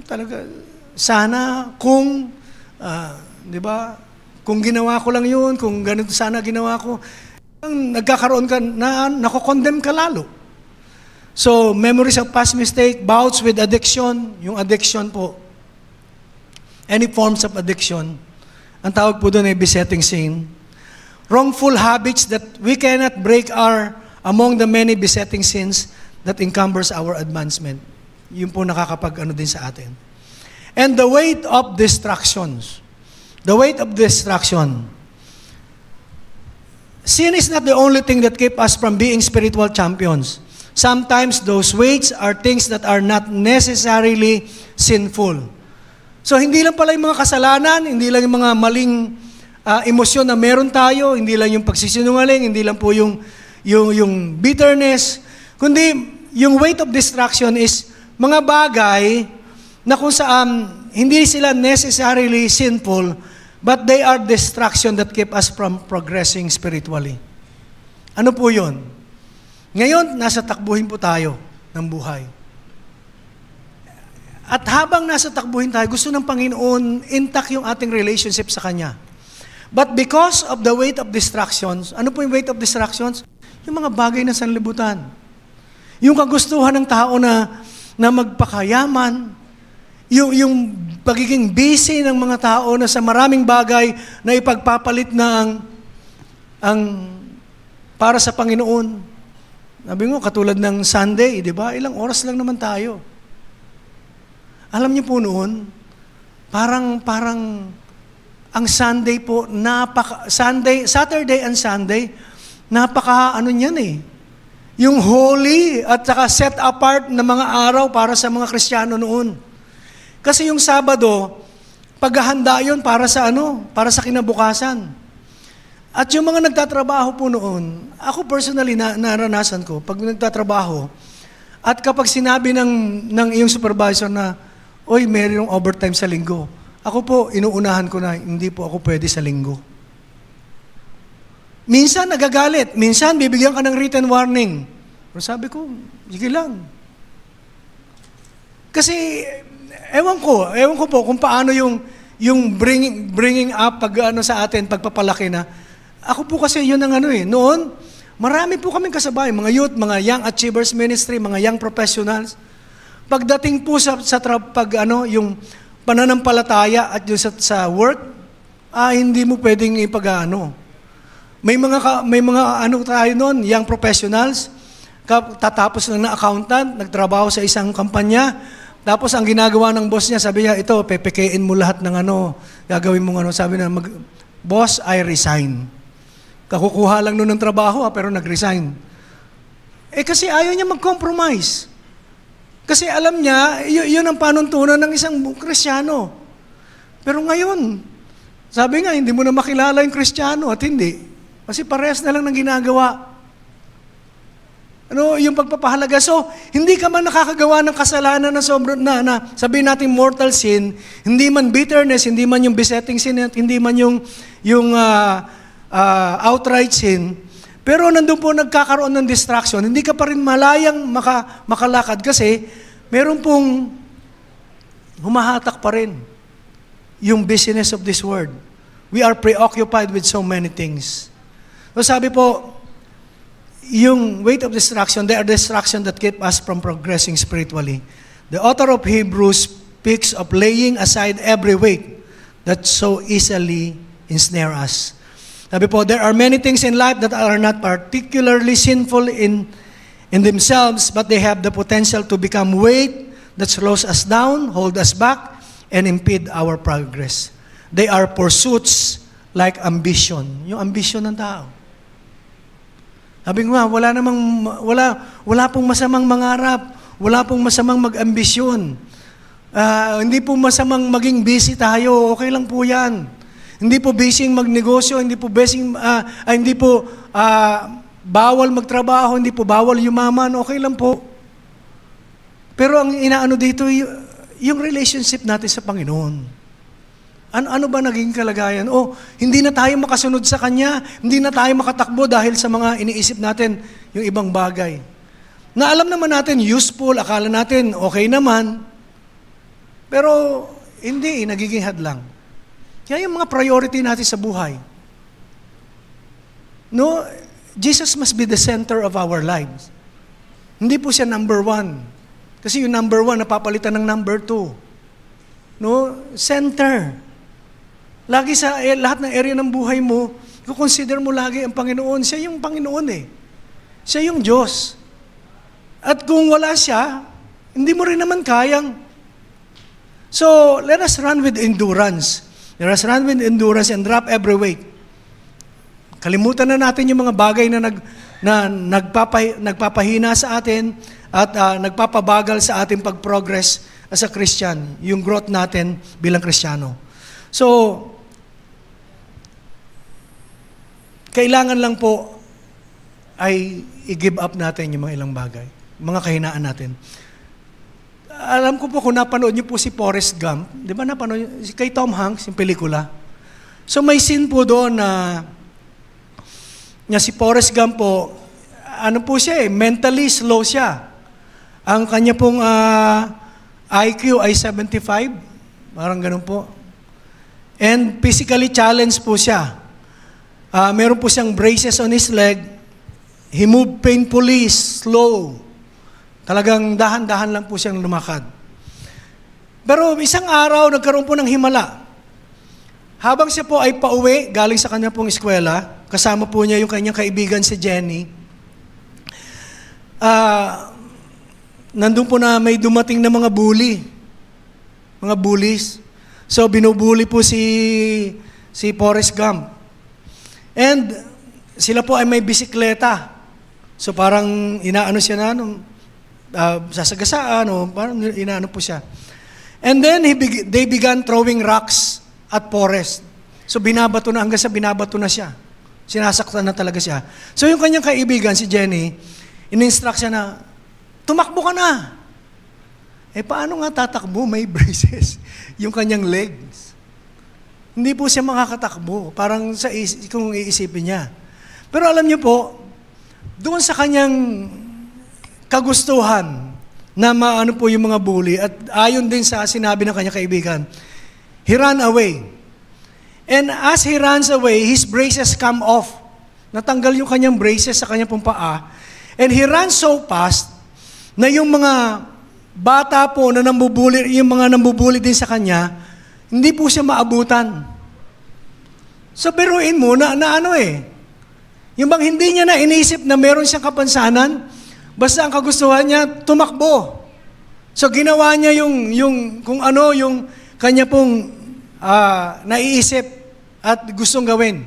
talaga, sana kung, di ba, kung ginawa ko lang yun, kung ganito sana ginawa ko, nagkakaroon ka na, nako-condemn ka lalo. So, memories of past mistake, bouts with addiction, yung addiction po, any forms of addiction, ang tawag po doon ay besetting sin. Wrongful habits that we cannot break are among the many besetting sins that encumbers our advancement. Yun po nakakapag-ano din sa atin. And the weight of distractions. The weight of distraction. Sin is not the only thing that keep us from being spiritual champions. Sometimes those weights are things that are not necessarily sinful. So hindi lang pala yung mga kasalanan, hindi lang yung mga maling emosyon na meron tayo, hindi lang yung pagsisinungaling, hindi lang po yung bitterness, kundi yung weight of distraction is mga bagay na kung saan hindi sila necessarily sinful, but they are distraction that keep us from progressing spiritually. Ano po yun? Ngayon, nasa takbuhin po tayo ng buhay. At habang nasa takbuhin tayo, gusto ng Panginoon, intact yung ating relationship sa Kanya. But because of the weight of distractions, ano po yung weight of distractions? Yung mga bagay na sanlibutan. Yung kagustuhan ng tao na magpakayaman, yung pagiging busy ng mga tao na sa maraming bagay na ipagpapalit na ang para sa Panginoon. Sabi mo, katulad ng Sunday, di ba? Ilang oras lang naman tayo. Alam niyo po noon, parang ang Sunday po, Saturday and Sunday, ano niyan eh. Yung holy at saka set apart na mga araw para sa mga Kristiyano noon. Kasi yung Sabado, paghahanda yun para sa kinabukasan. At yung mga nagtatrabaho po noon, ako personally naranasan ko, pag nagtatrabaho, at kapag sinabi ng iyong supervisor na, oy, mayroong overtime sa linggo, ako po, inuunahan ko na, hindi po ako pwede sa linggo. Minsan nagagalit, minsan bibigyan ka ng written warning. Pero sabi ko, sige lang. Kasi, ewan ko po kung paano yung bringing up sa atin, pagpapalaki na. Ako po kasi yun ang noon, marami po kaming kasabay, mga youth, mga young achievers ministry, mga young professionals. Pagdating po yung pananampalataya at yung sa work, hindi mo pwedeng May mga tayo noon, young professionals, tatapos lang na accountant, nagtrabaho sa isang kampanya, tapos ang ginagawa ng boss niya, sabi niya, ito, pepekein mo lahat ng gagawin mong sabi na, boss, I resign. Kakukuha lang noon ng trabaho, pero nag-resign. Kasi ayaw niya mag-compromise. Kasi alam niya, yun ang panuntunan ng isang Kristiyano. Pero ngayon, sabi nga, hindi mo na makilala yung Kristiyano at hindi. Kasi parehas na lang ng ginagawa. Yung pagpapahalaga. So, hindi ka man nakakagawa ng kasalanan na sobrang na sabihin natin mortal sin, hindi man bitterness, hindi man yung besetting sin, hindi man yung outright sin, pero nandun po nagkakaroon ng distraction, hindi ka pa rin malayang makalakad kasi meron pong humahatak pa rin yung business of this world. We are preoccupied with so many things. So sabi po, yung weight of distraction, they are distraction that keep us from progressing spiritually. The author of Hebrews speaks of laying aside every weight that so easily ensnare us. Sabi po, there are many things in life that are not particularly sinful in themselves, but they have the potential to become weight that slows us down, hold us back, and impede our progress. They are pursuits like ambition. Yung ambition ng tao. Sabi nga, wala pong masamang mangarap, wala pong masamang mag-ambisyon. Hindi po masamang maging busy tayo, okay lang po yan. Hindi po busy magnegosyo, hindi po bawal magtrabaho, hindi po bawal yumaman, okay lang po. Pero ang inaano dito, yung relationship natin sa Panginoon. Ano ba naging kalagayan? Hindi na tayo makasunod sa Kanya, hindi na tayo makatakbo dahil sa mga iniisip natin yung ibang bagay. Na alam naman natin, useful, akala natin okay naman, pero hindi, nagiging hadlang. Kaya yung mga priority natin sa buhay. No, Jesus must be the center of our lives. Hindi po siya number 1. Kasi yung number 1, napapalitan ng number 2. No, center. Lagi sa lahat ng area ng buhay mo, consider mo lagi ang Panginoon. Siya yung Panginoon eh. Siya yung Diyos. At kung wala siya, hindi mo rin naman kayang. So, let us run with endurance. Let us run with endurance and drop every weight. Kalimutan na natin yung mga bagay na nagpapahina sa atin at nagpapabagal sa ating pag-progress as a Christian, yung growth natin bilang Kristiyano. So, kailangan lang po ay i-give up natin yung mga ilang bagay, mga kahinaan natin. Alam ko po kung napanood niyo po si Forrest Gump, di ba napanood niyo? Kay Tom Hanks, yung pelikula. So may scene po doon na si Forrest Gump po, ano po siya mentally slow siya. Ang kanya pong IQ ay 75, parang ganun po. And physically challenged po siya. Meron po siyang braces on his leg. He moved painfully, slow. Talagang dahan-dahan lang po siyang lumakad. Pero isang araw, nagkaroon po ng himala. Habang siya po ay pauwi, galing sa kanya pong eskwela, kasama po niya yung kanyang kaibigan si Jenny, nandun po na may dumating na mga bullies. So, binubuli po si Forrest Gump. And sila po ay may bisikleta. So, parang inaano siya na, sasagasaan, parang inaano po siya. And then, they began throwing rocks at Forrest. So, binabato na, hanggang sa binabato na siya. Sinasaktan na talaga siya. So, yung kanyang kaibigan, si Jenny, in-instruct siya na, tumakbo ka na. Paano nga tatakbo? May braces. Yung kanyang legs. Hindi po siya makakatakbo. Parang kung iisipin niya. Pero alam niyo po, doon sa kanyang kagustuhan na maano po yung mga bully at ayon din sa sinabi ng kanyang kaibigan, he ran away. And as he runs away, his braces come off. Natanggal yung kanyang braces sa kanyang pong paa. And he ran so fast na yung mga bata po na yung mga nambubuli din sa kanya, hindi po siya maabutan. So, biruin mo na yung bang hindi niya na inisip na meron siyang kapansanan, basta ang kagustuhan niya, tumakbo. So, ginawa niya yung kanya pong naiisip at gustong gawin.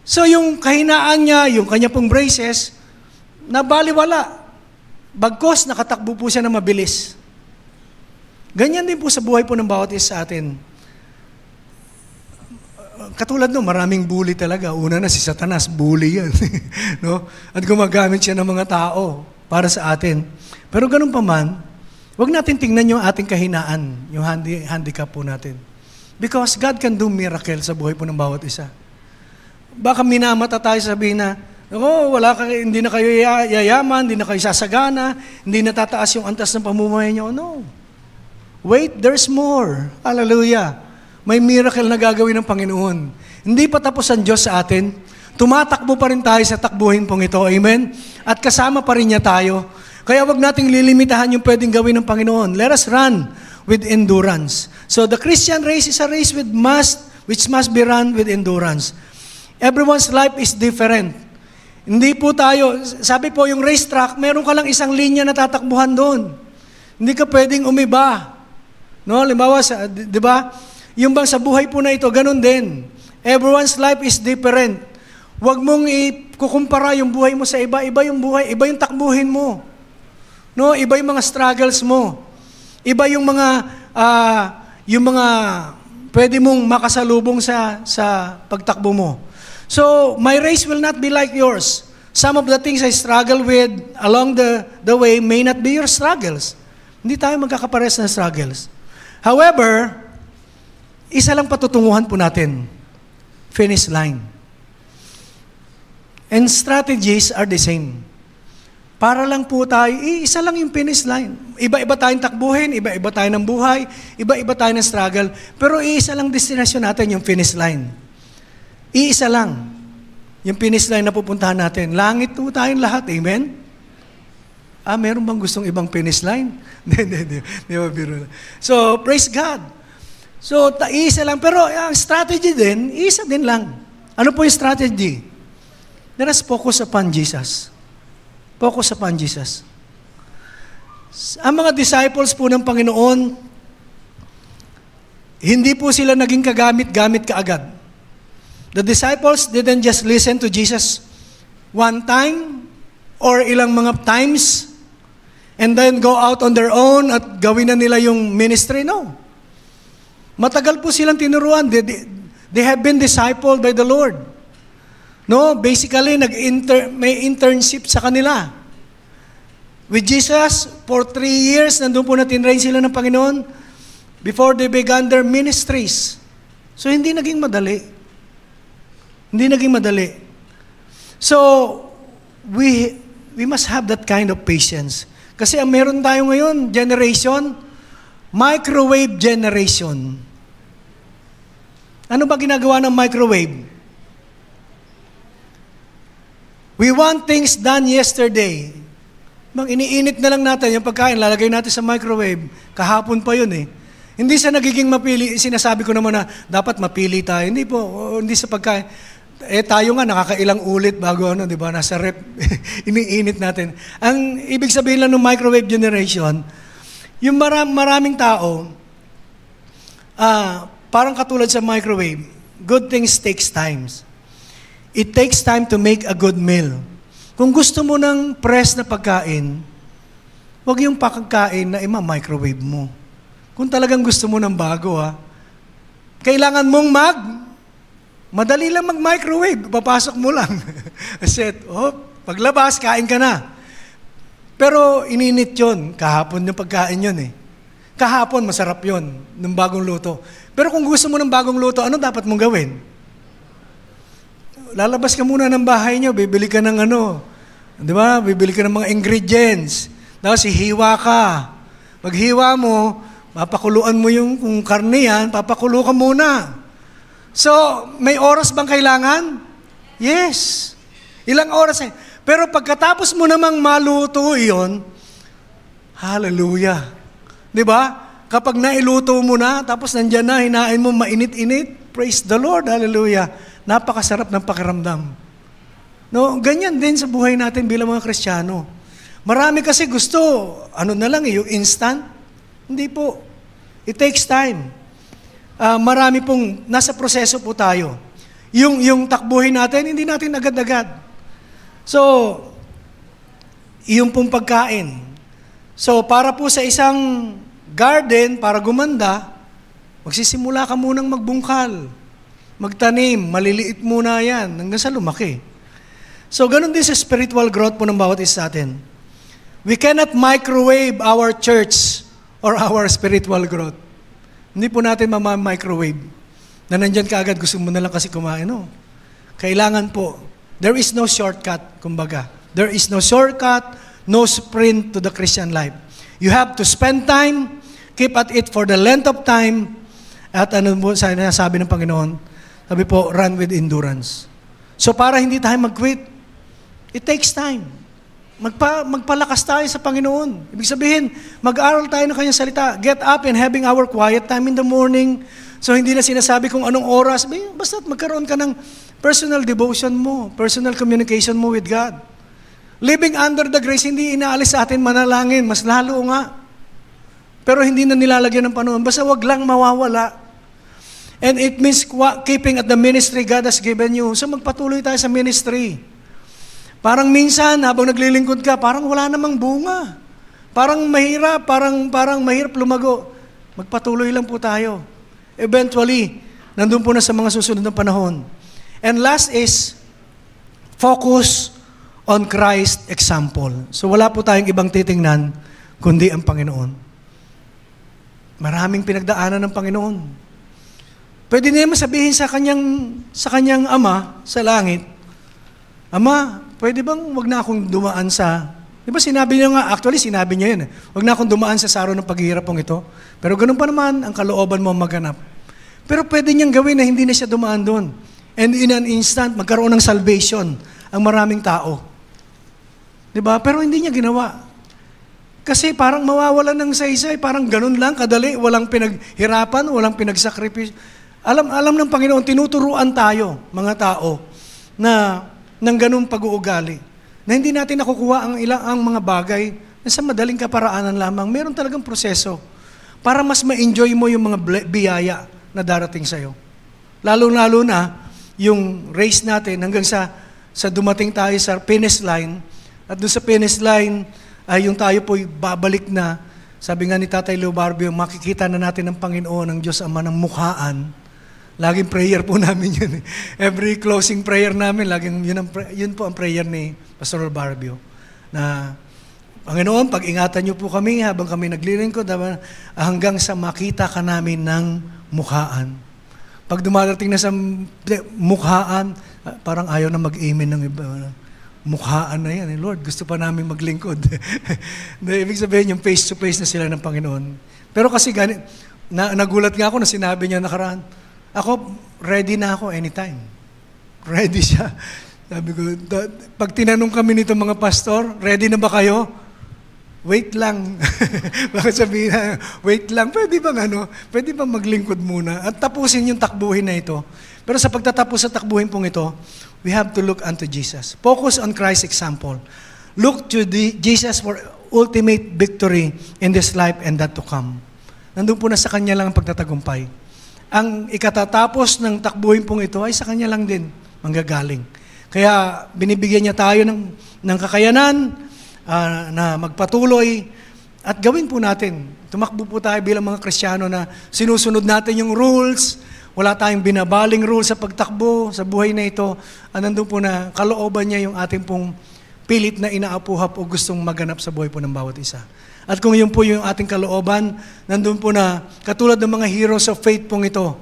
So, yung kahinaan niya, yung kanya pong braces, nabaliwala. Bagkos, nakatakbo po siya na mabilis. Ganyan din po sa buhay po ng bawat isa sa atin. Katulad no, maraming bully talaga. Una na si Satanas, bully yan. No? At gumagamit siya ng mga tao para sa atin. Pero ganun pa man, huwag natin tingnan yung ating kahinaan, yung handicap po natin. Because God can do miracle sa buhay po ng bawat isa. Baka minamata tayo sabihin na, hindi na kayo yayaman, hindi na kayo sasagana, hindi na tataas yung antas ng pamumuhay niyo. No. Wait, there's more. Hallelujah. May miracle na gagawin ng Panginoon. Hindi pa tapos ang Diyos sa atin. Tumatakbo pa rin tayo sa takbuhin pong ito. Amen? At kasama pa rin niya tayo. Kaya wag nating lilimitahan yung pwedeng gawin ng Panginoon. Let us run with endurance. So the Christian race is a race which must be run with endurance. Everyone's life is different. Hindi po tayo, sabi po yung racetrack, meron ka lang isang linya na tatakbuhan doon. Hindi ka pwedeng umiba. No, limbawa, di ba? Yung bang sa buhay po na ito, ganun din. Everyone's life is different. Huwag mong ikukumpara yung buhay mo sa iba. Iba yung buhay, iba yung takbuhin mo. No, iba yung mga struggles mo. Iba yung mga pwede mong makasalubong sa pagtakbo mo. So, my race will not be like yours. Some of the things I struggle with along the way may not be your struggles. Hindi tayo magkakapares na struggles. However, isa lang patutunguhan po natin. Finish line. And strategies are the same. Para lang po tayo, isa lang yung finish line. Iba-iba tayong takbuhin, iba-iba tayo ng buhay, iba-iba tayo ng struggle, pero iisa lang destination natin, yung finish line. Iisa lang yung finish line na pupuntahan natin. Langit po tayong lahat, amen? Meron bang gustong ibang finish line? Hindi. So, praise God. So, iisa lang, pero ang strategy din, isa din lang. Ano po yung strategy? Let us focus upon Jesus. Focus upon Jesus. Ang mga disciples po ng Panginoon, hindi po sila naging kagamit-gamit kaagad. The disciples didn't just listen to Jesus one time or ilang mga times and then go out on their own at gawin na nila yung ministry. No. Matagal po silang tinuruan. They have been discipled by the Lord. No, basically, may internship sa kanila. With Jesus, for 3 years, nandun po na tinrain sila ng Panginoon before they began their ministries. So, hindi naging madali. Hindi naging madali. So, we must have that kind of patience. Kasi ang meron tayo ngayon, generation, microwave generation. Ano ba ginagawa ng microwave? We want things done yesterday. Iniinit na lang natin yung pagkain, lalagay natin sa microwave. Kahapon pa yun eh. Hindi sa nagiging mapili, sinasabi ko naman na dapat mapili tayo. Hindi po, hindi sa pagkain. Tayo nga, nakakailang ulit bago di ba, nasa rep, iniinit natin. Ang ibig sabihin lang ng microwave generation, yung maraming tao, parang katulad sa microwave, good things takes time. It takes time to make a good meal. Kung gusto mo ng fresh na pagkain, huwag yung pagkain na ima-microwave mo. Kung talagang gusto mo ng bago, kailangan mong madali lang mag-microwave, papasok mo lang. Set, paglabas, kain ka na. Pero ininit yun, kahapon yung pagkain yun eh. Kahapon, masarap yun, ng bagong luto. Pero kung gusto mo ng bagong luto, ano dapat mong gawin? Lalabas ka muna ng bahay niyo, bibili ka ng di ba? Bibili ka ng mga ingredients. Tapos hihiwa ka. Pag hiwa mo, papakuluan mo yung kung karne yan, papakulo ka muna. So, may oras bang kailangan? Yes. Ilang oras eh. Pero pagkatapos mo namang maluto iyon, hallelujah. Di ba? Kapag nailuto mo na, tapos nandyan na, hinain mo mainit-init, praise the Lord, hallelujah. Napakasarap ng pakiramdam. No, ganyan din sa buhay natin bilang mga Kristiyano. Marami kasi gusto, yung instant. Hindi po. It takes time. Marami pong, nasa proseso po tayo. Yung takbuhin natin, hindi natin agad-agad. So, iyong pong pagkain. So, para po sa isang garden, para gumanda, magsisimula ka munang magbungkal, magtanim, maliliit muna yan, hanggang sa lumaki. So, ganun din sa spiritual growth po ng bawat isa sa atin. We cannot microwave our church or our spiritual growth. Hindi po natin microwave na nandyan ka agad, gusto mo na lang kasi kumain. No? Kailangan po, there is no shortcut, kumbaga. There is no shortcut, no sprint to the Christian life. You have to spend time, keep at it for the length of time, at ano po sabi ng Panginoon, sabi po, run with endurance. So para hindi tayo mag-quit, it takes time. Magpalakas tayo sa Panginoon. Ibig sabihin, mag-aral tayo ng Kanyang salita. Get up and having our quiet time in the morning. So hindi na sinasabi kung anong oras. Basta magkaroon ka ng personal devotion mo, personal communication mo with God. Living under the grace, hindi inaalis sa atin manalangin. Mas lalo nga. Pero hindi na nilalagyan ng Panginoon. Basta wag lang mawawala. And it means keeping at the ministry God has given you. So magpatuloy tayo sa ministry. Parang minsan, habang naglilingkod ka, parang wala namang bunga. Parang mahirap, parang mahirap lumago. Magpatuloy lang po tayo. Eventually, nandun po na sa mga susunod na panahon. And last is, focus on Christ example. So wala po tayong ibang titingnan, kundi ang Panginoon. Maraming pinagdaanan ng Panginoon. Pwede niya sabihin sa kanyang ama sa langit, Ama, pwede bang wag na akong dumaan sa... Di ba sinabi niya nga, actually sinabi niya yun, wag na akong dumaan sa saro ng paghihirap pong ito. Pero ganun pa naman, ang kalooban mo maganap. Pero pwede niyang gawin na hindi na siya dumaan doon. And in an instant, magkaroon ng salvation ang maraming tao. Di ba? Pero hindi niya ginawa. Kasi parang mawawalan ng saysay, parang ganun lang, kadali, walang pinaghirapan, walang pinagsakripisyo. Alam ng Panginoon, tinuturuan tayo, mga tao, na ng ganung pag-uugali. Na hindi natin nakukuha ang mga bagay na sa madaling kaparaanan lamang. Meron talagang proseso para mas ma-enjoy mo yung mga biyaya na darating sa'yo. Lalo-lalo na yung race natin hanggang sa dumating tayo sa finish line. At doon sa finish line, ay yung tayo po'y babalik na. Sabi nga ni Tatay Leo Barbio, makikita na natin ng Panginoon, ng Diyos Ama ng mukhaan. Laging prayer po namin yun. Every closing prayer namin, laging yun po ang prayer ni Pastor Barbio. Na, Panginoon, pag-ingatan niyo po kami habang kami naglilingkod hanggang sa makita ka namin ng mukhaan. Pag dumarating na sa mukhaan, parang ayaw na mag-amen ng iba. Mukhaan na yan. Lord, gusto pa namin maglingkod. Ibig sabihin, yung face-to-face na sila ng Panginoon. Pero kasi nagulat nga ako na sinabi niya nakaraan, ako, ready na ako anytime. Ready siya. Sabi ko, pag tinanong kami nito mga pastor, ready na ba kayo? Wait lang. Bakit sabihin na, wait lang, pwede bang maglingkod muna at tapusin yung takbuhin na ito. Pero sa pagtatapos sa takbuhin pong ito, we have to look unto Jesus. Focus on Christ's example. Look to Jesus for ultimate victory in this life and that to come. Nandun po na sa Kanya lang ang pagtatagumpay. Ang ikatatapos ng takbuhin pong ito ay sa Kanya lang din manggagaling. Kaya binibigyan niya tayo ng kakayanan na magpatuloy at gawin po natin. Tumakbo po tayo bilang mga Kristiyano na sinusunod natin yung rules, wala tayong binabaling rules sa pagtakbo, sa buhay na ito. Nandun po na kalooban niya yung ating pong pilit na inaapuhap o gustong maganap sa buhay po ng bawat isa. At kung yun po yung ating kalooban, nandun po na, katulad ng mga heroes of faith pong ito,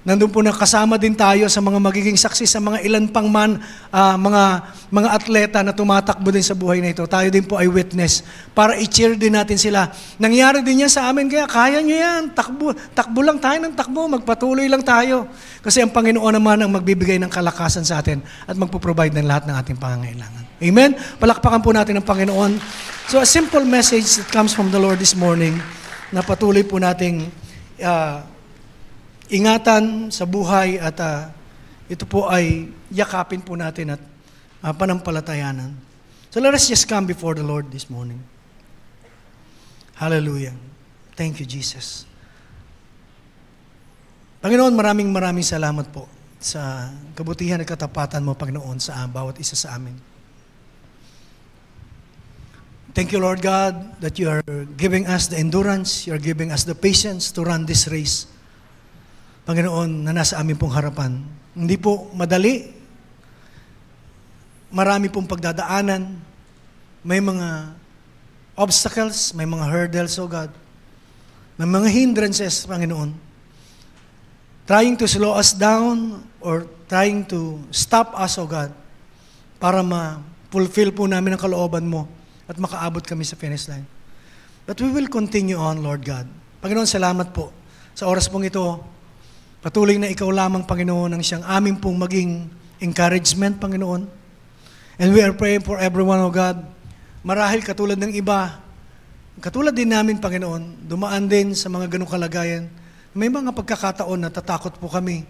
nandun po na kasama din tayo sa mga magiging saksi sa mga ilan pang mga atleta na tumatakbo din sa buhay na ito. Tayo din po ay witness para i-cheer din natin sila. Nangyari din yan sa amin, kaya nyo yan. Takbo lang tayo ng takbo, magpatuloy lang tayo. Kasi ang Panginoon naman ang magbibigay ng kalakasan sa atin at magpo-provide ng lahat ng ating pangangailangan. Amen? Palakpakan po natin ang Panginoon. So a simple message that comes from the Lord this morning na patuloy po nating ingatan sa buhay at ito po ay yakapin po natin at panampalatayanan. So let us just come before the Lord this morning. Hallelujah. Thank you, Jesus. Panginoon, maraming salamat po sa kabutihan at katapatan mo, Panginoon, sa bawat isa sa amin. Thank you, Lord God, that you are giving us the endurance, you are giving us the patience to run this race. Panginoon, na nasa amin pong harapan. Hindi po madali. Marami pong pagdadaanan. May mga obstacles, may mga hurdles, oh God. May mga hindrances, Panginoon. Trying to slow us down or trying to stop us, oh God, para ma-fulfill po namin ang kalooban mo at makaabot kami sa finish line. But we will continue on, Lord God. Panginoon, salamat po sa oras pong ito. Patuloy na ikaw lamang, Panginoon, ang siyang aming pong maging encouragement, Panginoon. And we are praying for everyone, oh God. Marahil katulad ng iba, katulad din namin, Panginoon, dumaan din sa mga ganong kalagayan. May mga pagkakataon na tatakot po kami.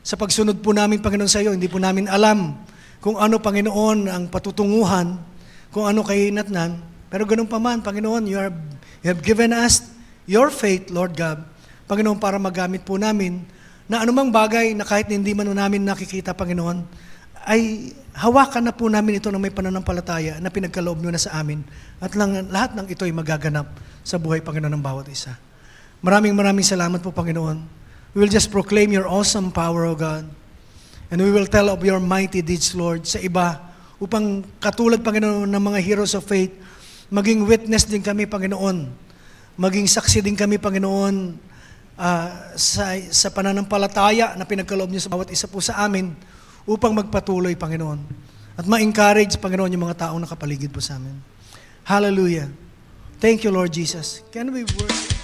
Sa pagsunod po namin, Panginoon, sa iyo, hindi po namin alam kung ano, Panginoon, ang patutunguhan, kung ano kahinatnan. Pero ganun pa man, Panginoon, you have given us your faith, Lord God, Panginoon, para magamit po namin na anumang bagay na kahit hindi man namin nakikita, Panginoon, ay hawakan na po namin ito ng may pananampalataya na pinagkaloob nyo na sa amin. At lahat ng ito ay magaganap sa buhay, Panginoon, ng bawat isa. Maraming salamat po, Panginoon. We will just proclaim your awesome power, O God. And we will tell of your mighty deeds, Lord, sa iba, upang katulad, Panginoon, ng mga heroes of faith, maging witness din kami, Panginoon. Maging saksi din kami, Panginoon, sa pananampalataya na pinagkaloob niyo sa bawat isa po sa amin upang magpatuloy, Panginoon. At ma-encourage, Panginoon, yung mga taong nakapaligid po sa amin. Hallelujah. Thank you, Lord Jesus. Can we worship?